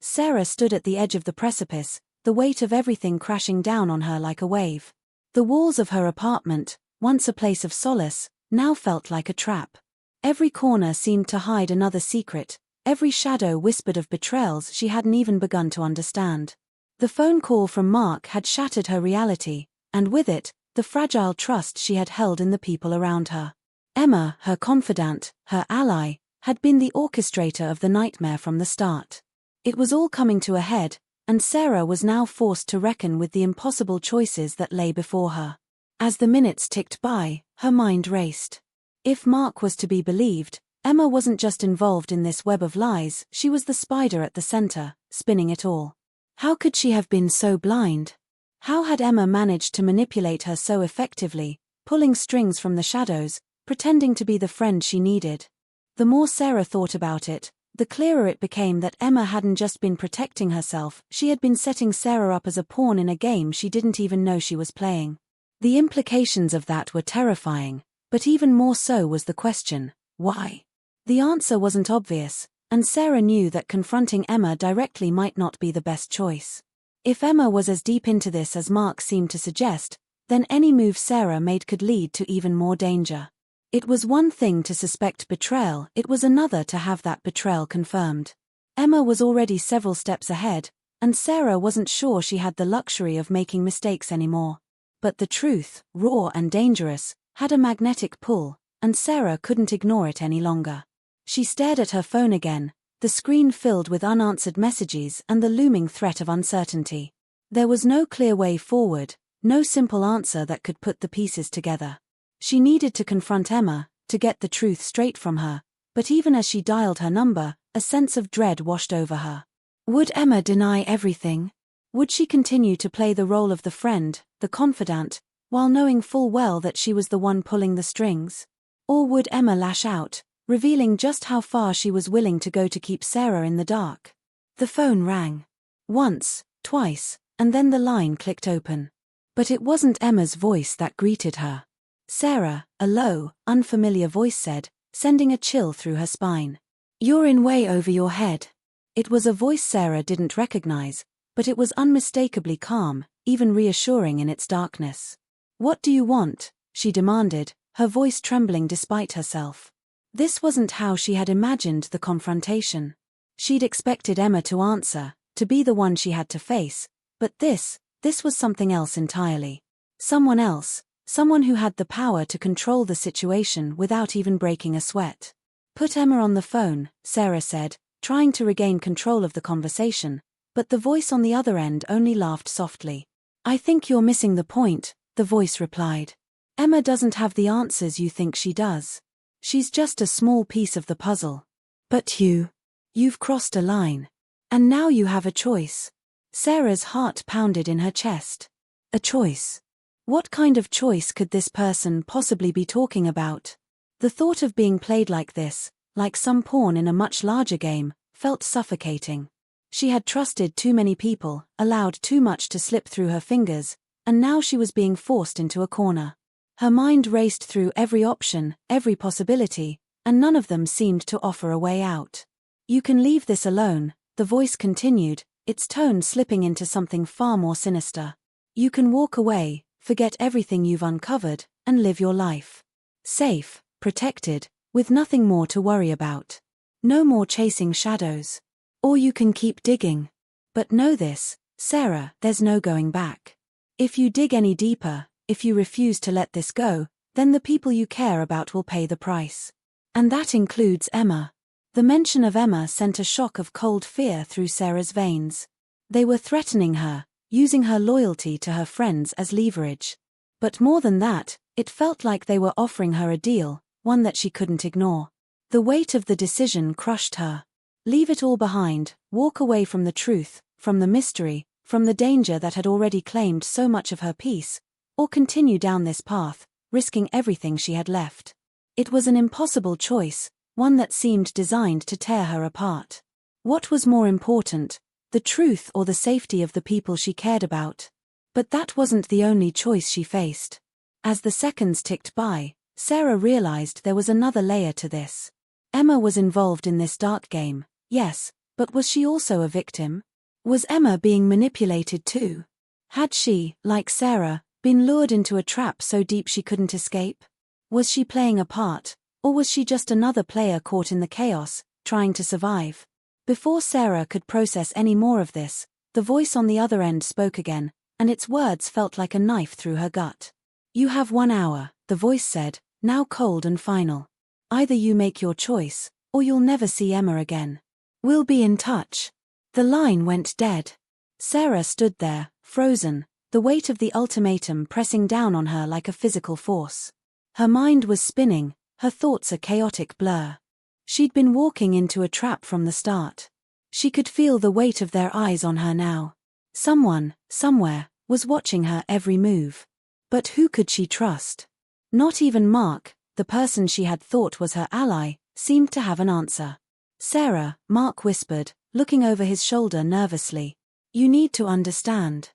[SPEAKER 1] Sarah stood at the edge of the precipice, the weight of everything crashing down on her like a wave. The walls of her apartment, once a place of solace, now felt like a trap. Every corner seemed to hide another secret, every shadow whispered of betrayals she hadn't even begun to understand. The phone call from Mark had shattered her reality, and with it, the fragile trust she had held in the people around her. Emma, her confidant, her ally, had been the orchestrator of the nightmare from the start. It was all coming to a head, and Sarah was now forced to reckon with the impossible choices that lay before her. As the minutes ticked by, her mind raced. If Mark was to be believed, Emma wasn't just involved in this web of lies, she was the spider at the center, spinning it all. How could she have been so blind? How had Emma managed to manipulate her so effectively, pulling strings from the shadows, pretending to be the friend she needed? The more Sarah thought about it, the clearer it became that Emma hadn't just been protecting herself, she had been setting Sarah up as a pawn in a game she didn't even know she was playing. The implications of that were terrifying, but even more so was the question, why? The answer wasn't obvious, and Sarah knew that confronting Emma directly might not be the best choice. If Emma was as deep into this as Mark seemed to suggest, then any move Sarah made could lead to even more danger. It was one thing to suspect betrayal, it was another to have that betrayal confirmed. Emma was already several steps ahead, and Sarah wasn't sure she had the luxury of making mistakes anymore. But the truth, raw and dangerous, had a magnetic pull, and Sarah couldn't ignore it any longer. She stared at her phone again, the screen filled with unanswered messages and the looming threat of uncertainty. There was no clear way forward, no simple answer that could put the pieces together. She needed to confront Emma, to get the truth straight from her, but even as she dialed her number, a sense of dread washed over her. Would Emma deny everything? Would she continue to play the role of the friend, the confidant, while knowing full well that she was the one pulling the strings? Or would Emma lash out, revealing just how far she was willing to go to keep Sarah in the dark? The phone rang. Once, twice, and then the line clicked open. But it wasn't Emma's voice that greeted her. Sarah, a low, unfamiliar voice said, sending a chill through her spine. "You're in way over your head." It was a voice Sarah didn't recognize, but it was unmistakably calm, even reassuring in its darkness. "What do you want?" she demanded, her voice trembling despite herself. This wasn't how she had imagined the confrontation. She'd expected Emma to answer, to be the one she had to face, but this was something else entirely. Someone else. Someone who had the power to control the situation without even breaking a sweat. "Put Emma on the phone," Sarah said, trying to regain control of the conversation, but the voice on the other end only laughed softly. "I think you're missing the point," the voice replied. "Emma doesn't have the answers you think she does. She's just a small piece of the puzzle. But you've crossed a line. And now you have a choice." Sarah's heart pounded in her chest. A choice. What kind of choice could this person possibly be talking about? The thought of being played like this, like some pawn in a much larger game, felt suffocating. She had trusted too many people, allowed too much to slip through her fingers, and now she was being forced into a corner. Her mind raced through every option, every possibility, and none of them seemed to offer a way out. "You can leave this alone," the voice continued, its tone slipping into something far more sinister. "You can walk away, forget everything you've uncovered, and live your life. Safe, protected, with nothing more to worry about. No more chasing shadows. Or you can keep digging. But know this, Sarah, there's no going back. If you dig any deeper, if you refuse to let this go, then the people you care about will pay the price. And that includes Emma." The mention of Emma sent a shock of cold fear through Sarah's veins. They were threatening her, using her loyalty to her friends as leverage. But more than that, it felt like they were offering her a deal, one that she couldn't ignore. The weight of the decision crushed her. Leave it all behind, walk away from the truth, from the mystery, from the danger that had already claimed so much of her peace, or continue down this path, risking everything she had left. It was an impossible choice, one that seemed designed to tear her apart. What was more important, the truth or the safety of the people she cared about? But that wasn't the only choice she faced. As the seconds ticked by, Sarah realized there was another layer to this. Emma was involved in this dark game, yes, but was she also a victim? Was Emma being manipulated too? Had she, like Sarah, been lured into a trap so deep she couldn't escape? Was she playing a part, or was she just another player caught in the chaos, trying to survive? Before Sarah could process any more of this, The voice on the other end spoke again, and its words felt like a knife through her gut. "You have 1 hour," the voice said, now cold and final. "Either you make your choice, or you'll never see Emma again. We'll be in touch." The line went dead. Sarah stood there, frozen, the weight of the ultimatum pressing down on her like a physical force. Her mind was spinning, her thoughts a chaotic blur. She'd been walking into a trap from the start. She could feel the weight of their eyes on her now. Someone, somewhere, was watching her every move. But who could she trust? Not even Mark, the person she had thought was her ally, seemed to have an answer. "Sarah," Mark whispered, looking over his shoulder nervously. "You need to understand.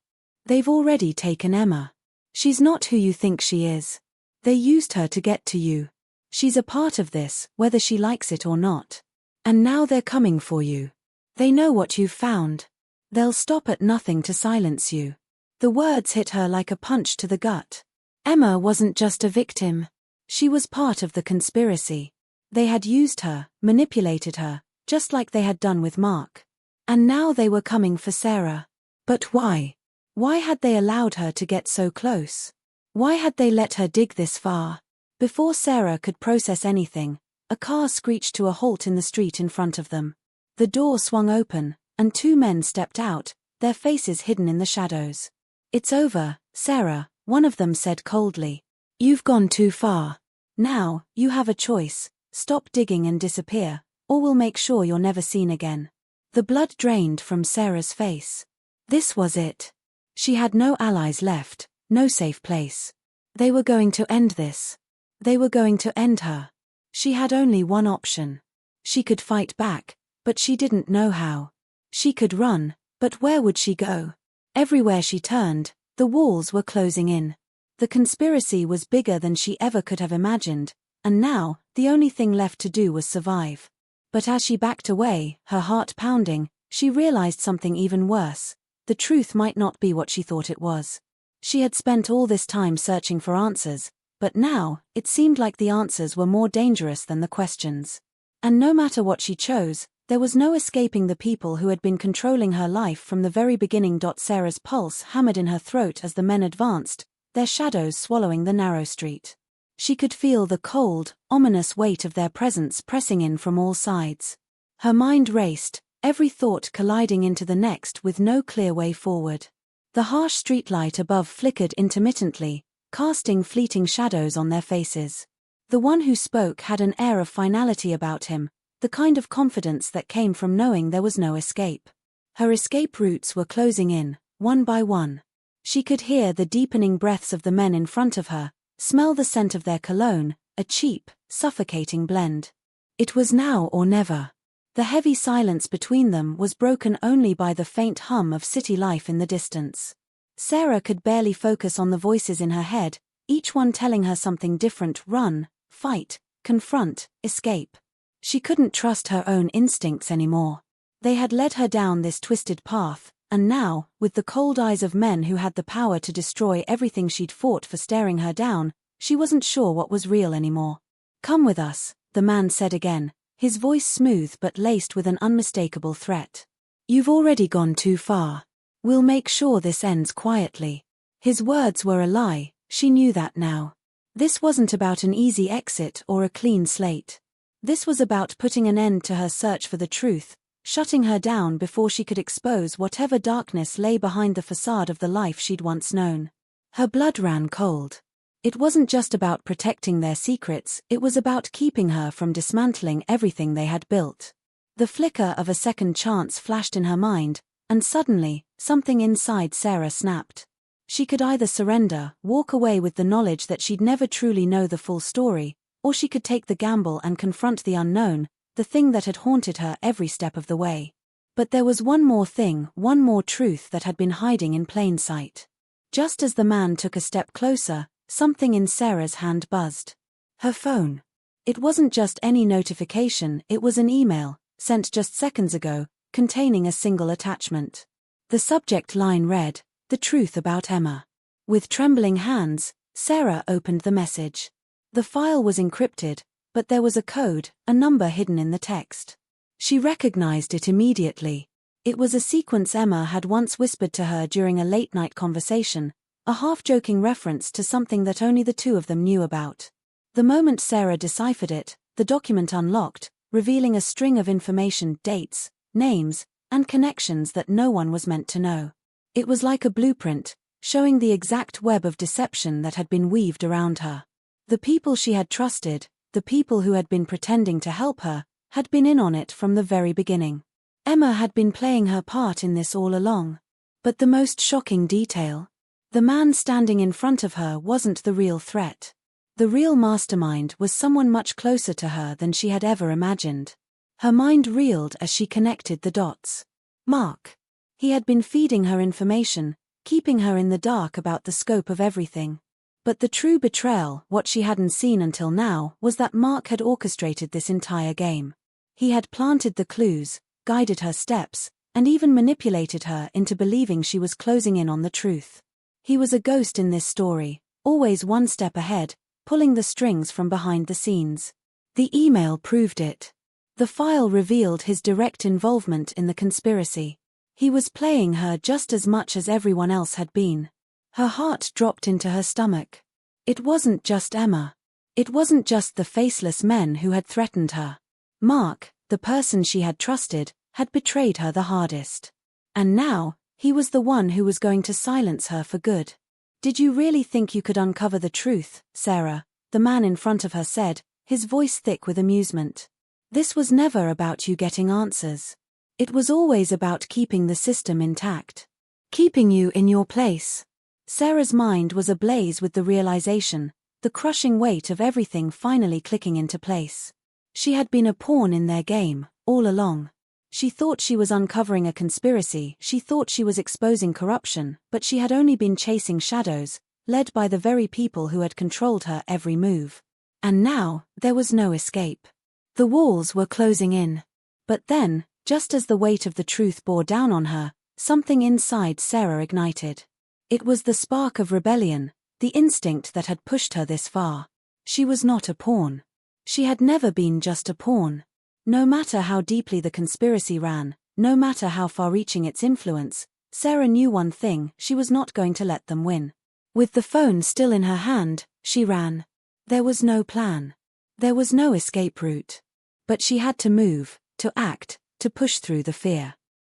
[SPEAKER 1] They've already taken Emma. She's not who you think she is. They used her to get to you. She's a part of this, whether she likes it or not. And now they're coming for you. They know what you've found. They'll stop at nothing to silence you." The words hit her like a punch to the gut. Emma wasn't just a victim. She was part of the conspiracy. They had used her, manipulated her, just like they had done with Mark. And now they were coming for Sarah. But why? Why had they allowed her to get so close? Why had they let her dig this far? Before Sarah could process anything, a car screeched to a halt in the street in front of them. The door swung open, and 2 men stepped out, their faces hidden in the shadows. "It's over, Sarah," one of them said coldly. "You've gone too far. Now, you have a choice: stop digging and disappear, or we'll make sure you're never seen again." The blood drained from Sarah's face. This was it. She had no allies left, no safe place. They were going to end this. They were going to end her. She had only one option. She could fight back, but she didn't know how. She could run, but where would she go? Everywhere she turned, the walls were closing in. The conspiracy was bigger than she ever could have imagined, and now, the only thing left to do was survive. But as she backed away, her heart pounding, she realized something even worse. The truth might not be what she thought it was. She had spent all this time searching for answers, but now, it seemed like the answers were more dangerous than the questions. And no matter what she chose, there was no escaping the people who had been controlling her life from the very beginning. Sarah's pulse hammered in her throat as the men advanced, their shadows swallowing the narrow street. She could feel the cold, ominous weight of their presence pressing in from all sides. Her mind raced, every thought colliding into the next with no clear way forward. The harsh streetlight above flickered intermittently, casting fleeting shadows on their faces. The one who spoke had an air of finality about him, the kind of confidence that came from knowing there was no escape. Her escape routes were closing in, one by one. She could hear the deepening breaths of the men in front of her, smell the scent of their cologne, a cheap, suffocating blend. It was now or never. The heavy silence between them was broken only by the faint hum of city life in the distance. Sarah could barely focus on the voices in her head, each one telling her something different: run, fight, confront, escape. She couldn't trust her own instincts anymore. They had led her down this twisted path, and now, with the cold eyes of men who had the power to destroy everything she'd fought for staring her down, she wasn't sure what was real anymore. "Come with us," the man said again, his voice smooth but laced with an unmistakable threat. "You've already gone too far. We'll make sure this ends quietly." His words were a lie, she knew that now. This wasn't about an easy exit or a clean slate. This was about putting an end to her search for the truth, shutting her down before she could expose whatever darkness lay behind the facade of the life she'd once known. Her blood ran cold. It wasn't just about protecting their secrets, it was about keeping her from dismantling everything they had built. The flicker of a second chance flashed in her mind, and suddenly, something inside Sarah snapped. She could either surrender, walk away with the knowledge that she'd never truly know the full story, or she could take the gamble and confront the unknown, the thing that had haunted her every step of the way. But there was one more thing, one more truth that had been hiding in plain sight. Just as the man took a step closer, something in Sarah's hand buzzed. Her phone. It wasn't just any notification, it was an email, sent just seconds ago, containing a single attachment. The subject line read, "The truth about Emma." With trembling hands, Sarah opened the message. The file was encrypted, but there was a code, a number hidden in the text. She recognized it immediately. It was a sequence Emma had once whispered to her during a late-night conversation, a half-joking reference to something that only the two of them knew about. The moment Sarah deciphered it, the document unlocked, revealing a string of information, dates, names, and connections that no one was meant to know. It was like a blueprint, showing the exact web of deception that had been weaved around her. The people she had trusted, the people who had been pretending to help her, had been in on it from the very beginning. Emma had been playing her part in this all along. But the most shocking detail? The man standing in front of her wasn't the real threat. The real mastermind was someone much closer to her than she had ever imagined. Her mind reeled as she connected the dots. Mark. He had been feeding her information, keeping her in the dark about the scope of everything. But the true betrayal, what she hadn't seen until now, was that Mark had orchestrated this entire game. He had planted the clues, guided her steps, and even manipulated her into believing she was closing in on the truth. He was a ghost in this story, always one step ahead, pulling the strings from behind the scenes. The email proved it. The file revealed his direct involvement in the conspiracy. He was playing her just as much as everyone else had been. Her heart dropped into her stomach. It wasn't just Emma. It wasn't just the faceless men who had threatened her. Mark, the person she had trusted, had betrayed her the hardest. And now, he was the one who was going to silence her for good. "Did you really think you could uncover the truth, Sarah?" the man in front of her said, his voice thick with amusement. "This was never about you getting answers. It was always about keeping the system intact. Keeping you in your place." Sarah's mind was ablaze with the realization, the crushing weight of everything finally clicking into place. She had been a pawn in their game, all along. She thought she was uncovering a conspiracy, she thought she was exposing corruption, but she had only been chasing shadows, led by the very people who had controlled her every move. And now, there was no escape. The walls were closing in. But then, just as the weight of the truth bore down on her, something inside Sarah ignited. It was the spark of rebellion, the instinct that had pushed her this far. She was not a pawn. She had never been just a pawn. No matter how deeply the conspiracy ran, no matter how far-reaching its influence, Sarah knew one thing: she was not going to let them win. With the phone still in her hand, she ran. There was no plan. There was no escape route. But she had to move, to act, to push through the fear.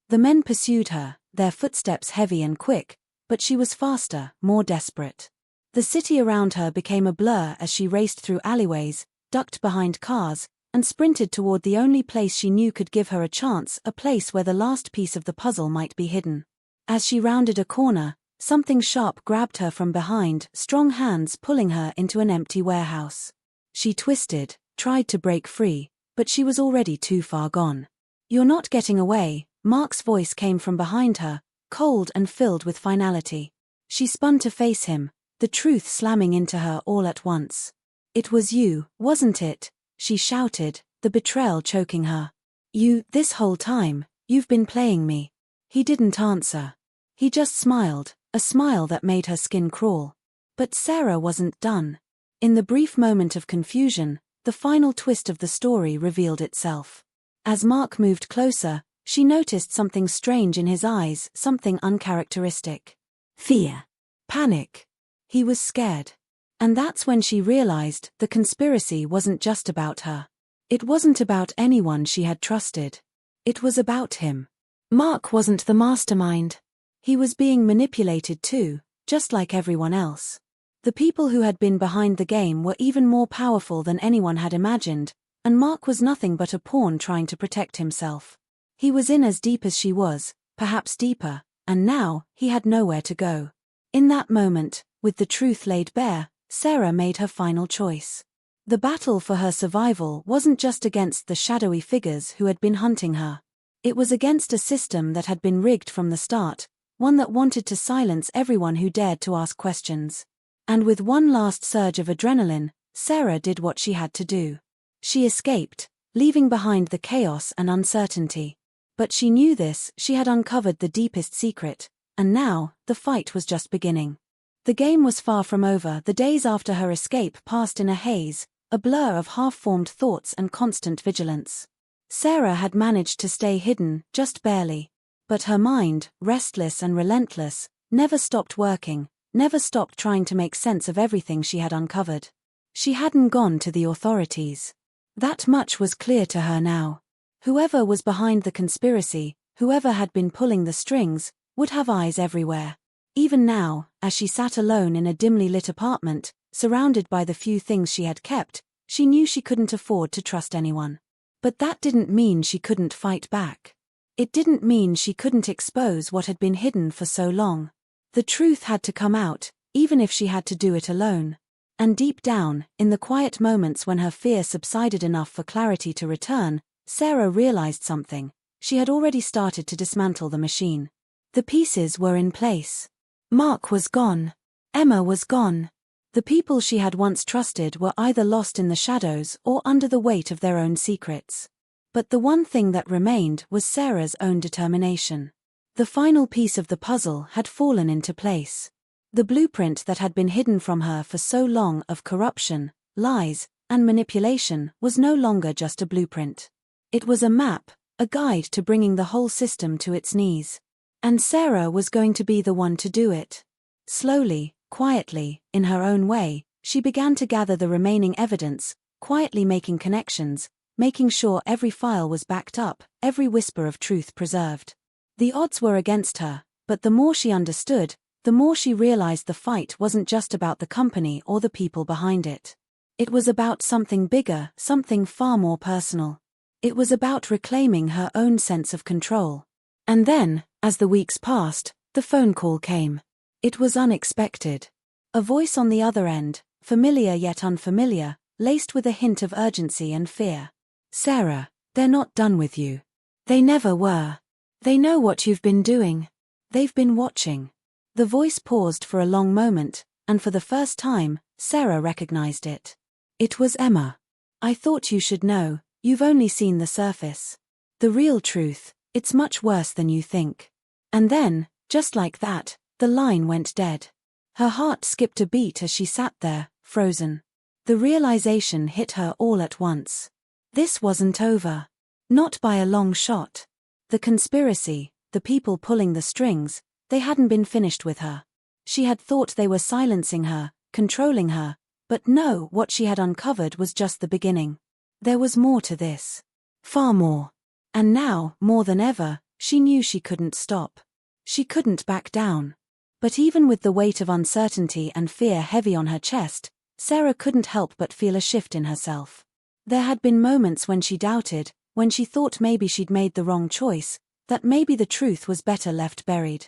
[SPEAKER 1] The men pursued her, their footsteps heavy and quick, but she was faster, more desperate. The city around her became a blur as she raced through alleyways, ducked behind cars, and sprinted toward the only place she knew could give her a chance, a place where the last piece of the puzzle might be hidden. As she rounded a corner, something sharp grabbed her from behind, strong hands pulling her into an empty warehouse. She twisted, tried to break free, but she was already too far gone. "You're not getting away," Mark's voice came from behind her, cold and filled with finality. She spun to face him, the truth slamming into her all at once. "It was you, wasn't it?" she shouted, the betrayal choking her. "You, this whole time, you've been playing me." He didn't answer. He just smiled, a smile that made her skin crawl. But Sarah wasn't done. In the brief moment of confusion, the final twist of the story revealed itself. As Mark moved closer, she noticed something strange in his eyes, something uncharacteristic. Fear. Panic. He was scared. And that's when she realized the conspiracy wasn't just about her. It wasn't about anyone she had trusted. It was about him. Mark wasn't the mastermind. He was being manipulated too, just like everyone else. The people who had been behind the game were even more powerful than anyone had imagined, and Mark was nothing but a pawn trying to protect himself. He was in as deep as she was, perhaps deeper, and now, he had nowhere to go. In that moment, with the truth laid bare, Sarah made her final choice. The battle for her survival wasn't just against the shadowy figures who had been hunting her. It was against a system that had been rigged from the start, one that wanted to silence everyone who dared to ask questions. And with one last surge of adrenaline, Sarah did what she had to do. She escaped, leaving behind the chaos and uncertainty. But she knew this, she had uncovered the deepest secret, and now, the fight was just beginning. The game was far from over. The days after her escape passed in a haze, a blur of half-formed thoughts and constant vigilance. Sarah had managed to stay hidden, just barely. But her mind, restless and relentless, never stopped working, never stopped trying to make sense of everything she had uncovered. She hadn't gone to the authorities. That much was clear to her now. Whoever was behind the conspiracy, whoever had been pulling the strings, would have eyes everywhere. Even now, as she sat alone in a dimly lit apartment, surrounded by the few things she had kept, she knew she couldn't afford to trust anyone. But that didn't mean she couldn't fight back. It didn't mean she couldn't expose what had been hidden for so long. The truth had to come out, even if she had to do it alone. And deep down, in the quiet moments when her fear subsided enough for clarity to return, Sarah realized something. She had already started to dismantle the machine. The pieces were in place. Mark was gone. Emma was gone. The people she had once trusted were either lost in the shadows or under the weight of their own secrets. But the one thing that remained was Sarah's own determination. The final piece of the puzzle had fallen into place. The blueprint that had been hidden from her for so long of corruption, lies, and manipulation was no longer just a blueprint. It was a map, a guide to bringing the whole system to its knees. And Sarah was going to be the one to do it. Slowly, quietly, in her own way, she began to gather the remaining evidence, quietly making connections, making sure every file was backed up, every whisper of truth preserved. The odds were against her, but the more she understood, the more she realized the fight wasn't just about the company or the people behind it. It was about something bigger, something far more personal. It was about reclaiming her own sense of control. And then, as the weeks passed, the phone call came. It was unexpected. A voice on the other end, familiar yet unfamiliar, laced with a hint of urgency and fear. "Sarah, they're not done with you. They never were. They know what you've been doing. They've been watching." The voice paused for a long moment, and for the first time, Sarah recognized it. It was Emma. "I thought you should know, you've only seen the surface. The real truth, it's much worse than you think." And then, just like that, the line went dead. Her heart skipped a beat as she sat there, frozen. The realization hit her all at once. This wasn't over. Not by a long shot. The conspiracy, the people pulling the strings, they hadn't been finished with her. She had thought they were silencing her, controlling her, but no, what she had uncovered was just the beginning. There was more to this. Far more. And now, more than ever, she knew she couldn't stop. She couldn't back down. But even with the weight of uncertainty and fear heavy on her chest, Sarah couldn't help but feel a shift in herself. There had been moments when she doubted, when she thought maybe she'd made the wrong choice, that maybe the truth was better left buried.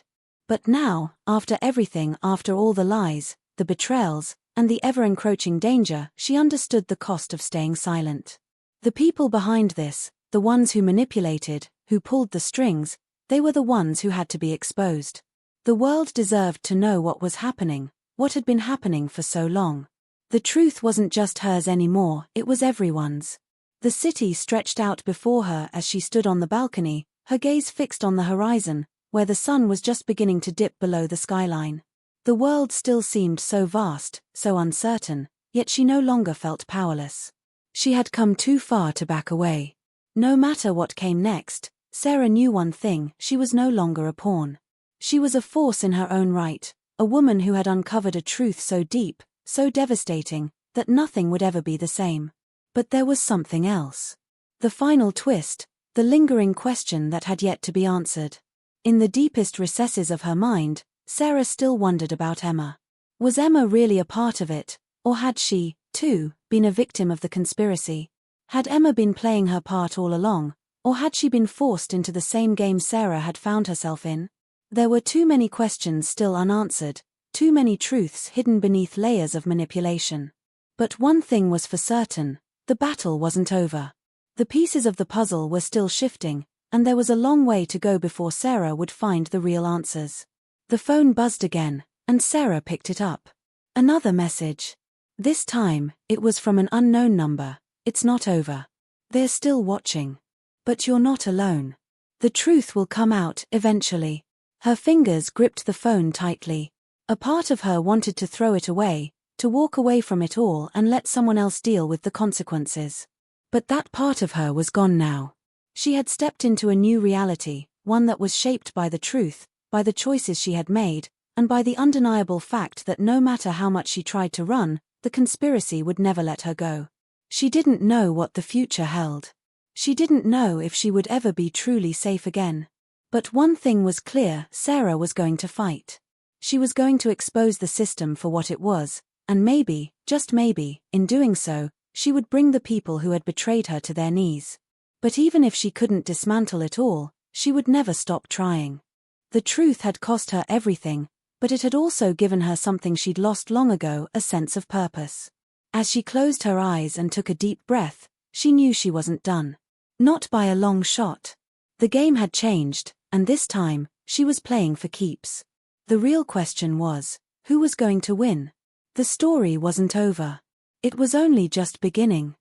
[SPEAKER 1] But now, after everything, after all the lies, the betrayals, and the ever-encroaching danger, she understood the cost of staying silent. The people behind this, the ones who manipulated, who pulled the strings, they were the ones who had to be exposed. The world deserved to know what was happening, what had been happening for so long. The truth wasn't just hers anymore, it was everyone's. The city stretched out before her as she stood on the balcony, her gaze fixed on the horizon, where the sun was just beginning to dip below the skyline. The world still seemed so vast, so uncertain, yet she no longer felt powerless. She had come too far to back away. No matter what came next, Sarah knew one thing: she was no longer a pawn. She was a force in her own right, a woman who had uncovered a truth so deep, so devastating, that nothing would ever be the same. But there was something else. The final twist, the lingering question that had yet to be answered. In the deepest recesses of her mind, Sarah still wondered about Emma. Was Emma really a part of it, or had she, too, been a victim of the conspiracy? Had Emma been playing her part all along, or had she been forced into the same game Sarah had found herself in? There were too many questions still unanswered, too many truths hidden beneath layers of manipulation. But one thing was for certain: the battle wasn't over. The pieces of the puzzle were still shifting, and there was a long way to go before Sarah would find the real answers. The phone buzzed again, and Sarah picked it up. Another message. This time, it was from an unknown number. "It's not over. They're still watching. But you're not alone. The truth will come out eventually." Her fingers gripped the phone tightly. A part of her wanted to throw it away, to walk away from it all and let someone else deal with the consequences. But that part of her was gone now. She had stepped into a new reality, one that was shaped by the truth, by the choices she had made, and by the undeniable fact that no matter how much she tried to run, the conspiracy would never let her go. She didn't know what the future held. She didn't know if she would ever be truly safe again. But one thing was clear: Sarah was going to fight. She was going to expose the system for what it was, and maybe, just maybe, in doing so, she would bring the people who had betrayed her to their knees. But even if she couldn't dismantle it all, she would never stop trying. The truth had cost her everything, but it had also given her something she'd lost long ago: a sense of purpose. As she closed her eyes and took a deep breath, she knew she wasn't done. Not by a long shot. The game had changed, and this time, she was playing for keeps. The real question was, who was going to win? The story wasn't over. It was only just beginning.